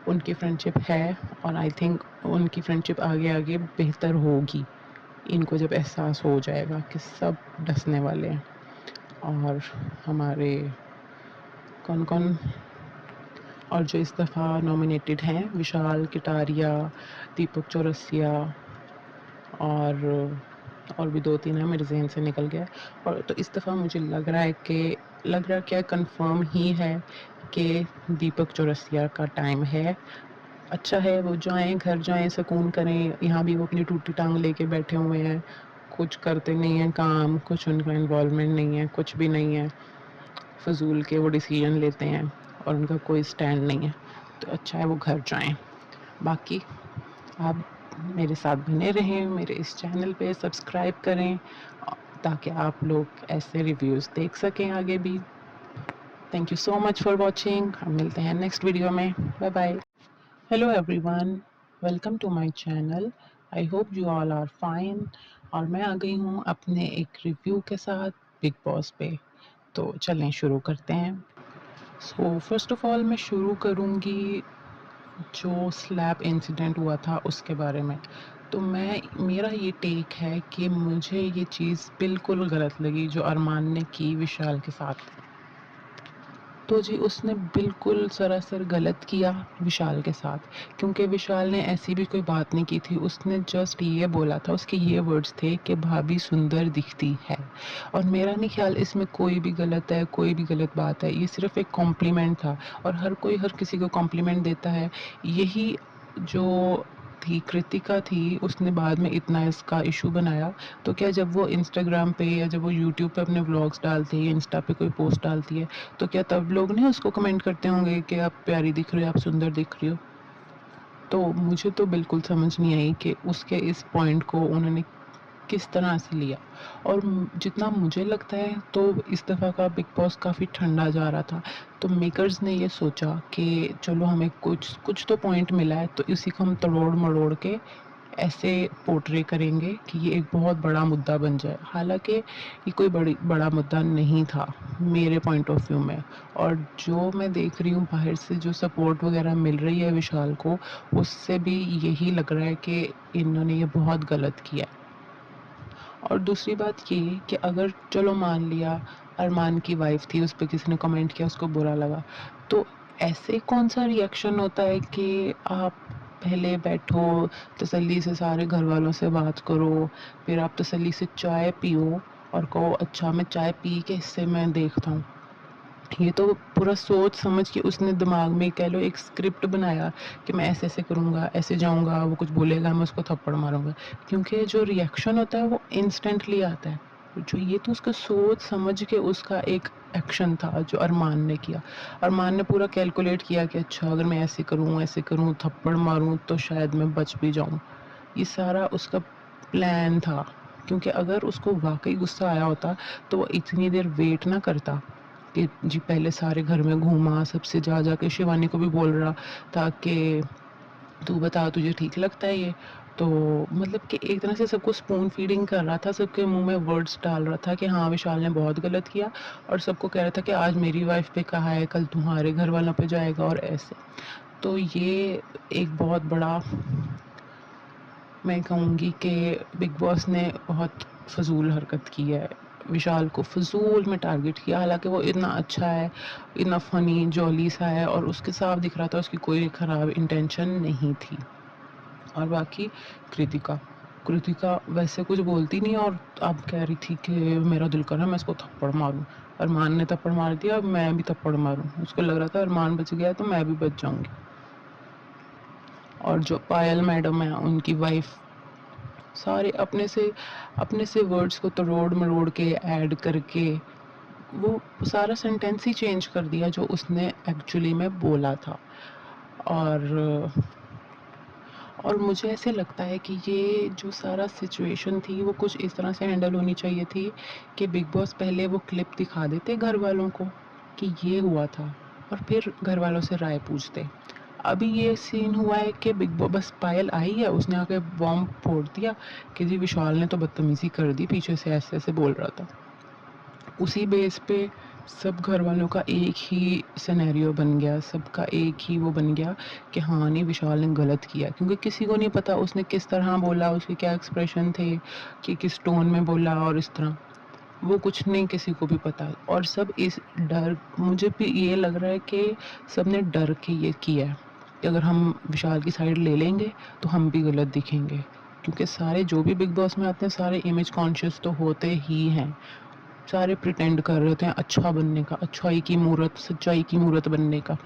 उनकी फ्रेंडशिप है और आई थिंक उनकी फ्रेंडशिप आगे आगे बेहतर होगी, इनको जब एहसास हो जाएगा कि सब डसने वाले हैं। और हमारे कौन कौन और जो इस दफ़ा नॉमिनेटेड हैं, विशाल, कटारिया, दीपक चौरसिया और भी 2-3 है, मेरे ज़हन से निकल गया। और तो इस दफ़ा मुझे लग रहा है कि क्या कंफर्म ही है कि दीपक चौरसिया का टाइम है। अच्छा है वो जाएँ, घर जाएँ, सुकून करें। यहाँ भी वो अपनी टूटी टांग लेके बैठे हुए हैं, कुछ करते नहीं हैं काम, कुछ उनका इन्वॉल्वमेंट नहीं है, कुछ भी नहीं है। फ़िज़ूल के वो डिसीजन लेते हैं और उनका कोई स्टैंड नहीं है। तो अच्छा है वो घर जाएँ। बाकी आप मेरे साथ बने रहें, मेरे इस चैनल पे सब्सक्राइब करें ताकि आप लोग ऐसे रिव्यूज़ देख सकें आगे भी। Thank you so much for watching. हम मिलते हैं नेक्स्ट वीडियो में। Bye bye. Hello everyone, welcome to my channel. I hope you all are fine. और मैं आ गई हूँ अपने एक रिव्यू के साथ बिग बॉस पे। तो चलें शुरू करते हैं। सो फर्स्ट ऑफ ऑल मैं शुरू करूँगी जो स्लैप इंसिडेंट हुआ था उसके बारे में। तो मेरा ये टेक है कि मुझे ये चीज़ बिल्कुल गलत लगी जो अरमान ने की विशाल के साथ। तो जी उसने बिल्कुल सरासर गलत किया विशाल के साथ, क्योंकि विशाल ने ऐसी भी कोई बात नहीं की थी। उसने जस्ट ये बोला था, उसके ये वर्ड्स थे कि भाभी सुंदर दिखती है। और मेरा नहीं ख्याल इसमें कोई भी गलत है, कोई भी गलत बात है। ये सिर्फ एक कॉम्प्लीमेंट था और हर कोई हर किसी को कॉम्प्लीमेंट देता है। यही जो थी कृतिका थी, उसने बाद में इतना इसका इशू बनाया। तो क्या जब वो इंस्टाग्राम पे या जब वो यूट्यूब पे अपने व्लॉग्स डालती है या इंस्टा पे कोई पोस्ट डालती है, तो क्या तब लोग नहीं उसको कमेंट करते होंगे कि आप प्यारी दिख रही हो, आप सुंदर दिख रही हो? तो मुझे तो बिल्कुल समझ नहीं आई कि उसके इस पॉइंट को उन्होंने किस तरह से लिया। और जितना मुझे लगता है तो इस दफ़ा का बिग बॉस काफ़ी ठंडा जा रहा था, तो मेकर्स ने ये सोचा कि चलो हमें कुछ कुछ तो पॉइंट मिला है, तो इसी को हम तोड़-मरोड़ के ऐसे पोर्ट्रे करेंगे कि ये एक बहुत बड़ा मुद्दा बन जाए। हालाँकि ये कोई बड़ा मुद्दा नहीं था मेरे पॉइंट ऑफ व्यू में, और जो मैं देख रही हूँ बाहर से जो सपोर्ट वग़ैरह मिल रही है विशाल को, उससे भी यही लग रहा है कि इन्होंने ये बहुत गलत किया है। और दूसरी बात ये कि अगर चलो मान लिया अरमान की वाइफ़ थी, उस पे किसी ने कमेंट किया, उसको बुरा लगा, तो ऐसे कौन-सा रिएक्शन होता है कि आप पहले बैठो, तसल्ली से सारे घरवालों से बात करो, फिर आप तसल्ली से चाय पियो और कहो अच्छा मैं चाय पी के इससे मैं देखता हूँ। ये तो पूरा सोच समझ के उसने दिमाग में कह लो एक स्क्रिप्ट बनाया कि मैं ऐसे-ऐसे करूँगा, ऐसे जाऊँगा, वो कुछ बोलेगा मैं उसको थप्पड़ मारूँगा। क्योंकि जो रिएक्शन होता है वो इंस्टेंटली आता है। जो ये तो उसका सोच समझ के उसका एक एक्शन था जो अरमान ने किया। अरमान ने पूरा कैलकुलेट किया कि अच्छा अगर मैं ऐसे करूँ, थप्पड़ मारूँ तो शायद मैं बच भी जाऊँ। ये सारा उसका प्लान था, क्योंकि अगर उसको वाक़ई गुस्सा आया होता तो वो इतनी देर वेट ना करता कि जी पहले सारे घर में घूमा, सबसे जा के शिवानी को भी बोल रहा था कि तू बता तुझे ठीक लगता है ये? तो मतलब कि एक तरह से सबको स्पून फीडिंग कर रहा था, सबके मुँह में वर्ड्स डाल रहा था कि हाँ, विशाल ने बहुत गलत किया, और सबको कह रहा था कि आज मेरी वाइफ़ पे कहा है, कल तुम्हारे घर वालों पे जाएगा और ऐसे। तो ये एक बहुत बड़ा, मैं कहूँगी कि बिग बॉस ने बहुत फ़िज़ूल हरकत की है। विशाल को फ़िज़ूल में टारगेट किया, हालाँकि वो इतना अच्छा है, इतना फ़नी, जॉली सा है, और उसके साफ दिख रहा था उसकी कोई ख़राब इंटेंशन नहीं थी। और बाकी कृतिका, कृतिका वैसे कुछ बोलती नहीं, और अब कह रही थी कि मेरा दिल कर रहा है मैं इसको थप्पड़ मारूँ। अरमान ने थप्पड़ मार दिया, अब मैं भी थप्पड़ मारूँ। उसको लग रहा था अरमान बच गया है तो मैं भी बच जाऊँगी। और जो पायल मैडम है, उनकी वाइफ़, सारे अपने से वर्ड्स को तरोड़-मरोड़ के ऐड करके वो सारा सेंटेंस ही चेंज कर दिया जो उसने एक्चुअली में बोला था। और मुझे ऐसे लगता है कि ये जो सारा सिचुएशन थी वो कुछ इस तरह से हैंडल होनी चाहिए थी कि बिग बॉस पहले वो क्लिप दिखा देते घर वालों को कि ये हुआ था, और फिर घर वालों से राय पूछते। अभी ये सीन हुआ है कि बिग बॉस बस पायल आई है, उसने आके बॉम्ब फोड़ दिया कि जी विशाल ने तो बदतमीजी कर दी, पीछे से ऐसे ऐसे बोल रहा था। उसी बेस पे सब घर वालों का एक ही सिनेरियो बन गया, सबका एक ही वो बन गया कि हाँ नहीं विशाल ने गलत किया, क्योंकि किसी को नहीं पता उसने किस तरह बोला, उसके क्या एक्सप्रेशन थे, कि किस टोन में बोला, और इस तरह वो कुछ नहीं किसी को भी पता। और सब इस डर, मुझे भी ये लग रहा है कि सबने डर के ये किया है कि अगर हम विशाल की साइड ले लेंगे तो हम भी गलत दिखेंगे, क्योंकि सारे जो भी बिग बॉस में आते हैं सारे इमेज कॉन्शियस तो होते ही हैं, सारे प्रिटेंड कर रहे होते हैं अच्छा बनने का, अच्छाई की मूरत, सच्चाई की मूरत बनने का,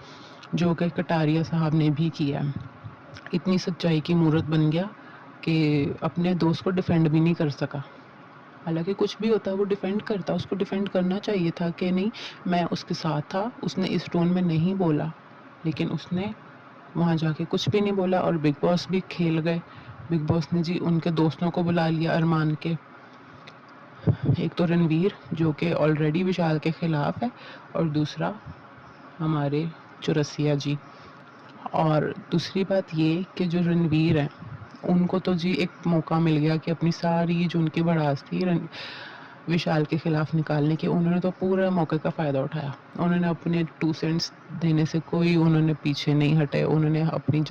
जो कि कटारिया साहब ने भी किया है। इतनी सच्चाई की मूरत बन गया कि अपने दोस्त को डिफेंड भी नहीं कर सका। हालाँकि कुछ भी होता वो डिफेंड करता, उसको डिफेंड करना चाहिए था कि नहीं मैं उसके साथ था, उसने इस टोन में नहीं बोला, लेकिन उसने वहाँ जाके कुछ भी नहीं बोला, और बिग बॉस भी खेल गए। बिग बॉस ने जी उनके दोस्तों को बुला लिया अरमान के, एक तो रणवीर जो कि ऑलरेडी विशाल के खिलाफ है, और दूसरा हमारे चौरसिया जी। और दूसरी बात ये कि जो रणवीर हैं उनको तो जी एक मौका मिल गया कि अपनी सारी जो उनकी भड़ास थी विशाल के खिलाफ निकालने की, उन्होंने तो पूरा मौके का फ़ायदा उठाया। उन्होंने अपने 2 सेंट्स देने से कोई उन्होंने पीछे नहीं हटे, उन्होंने अपनी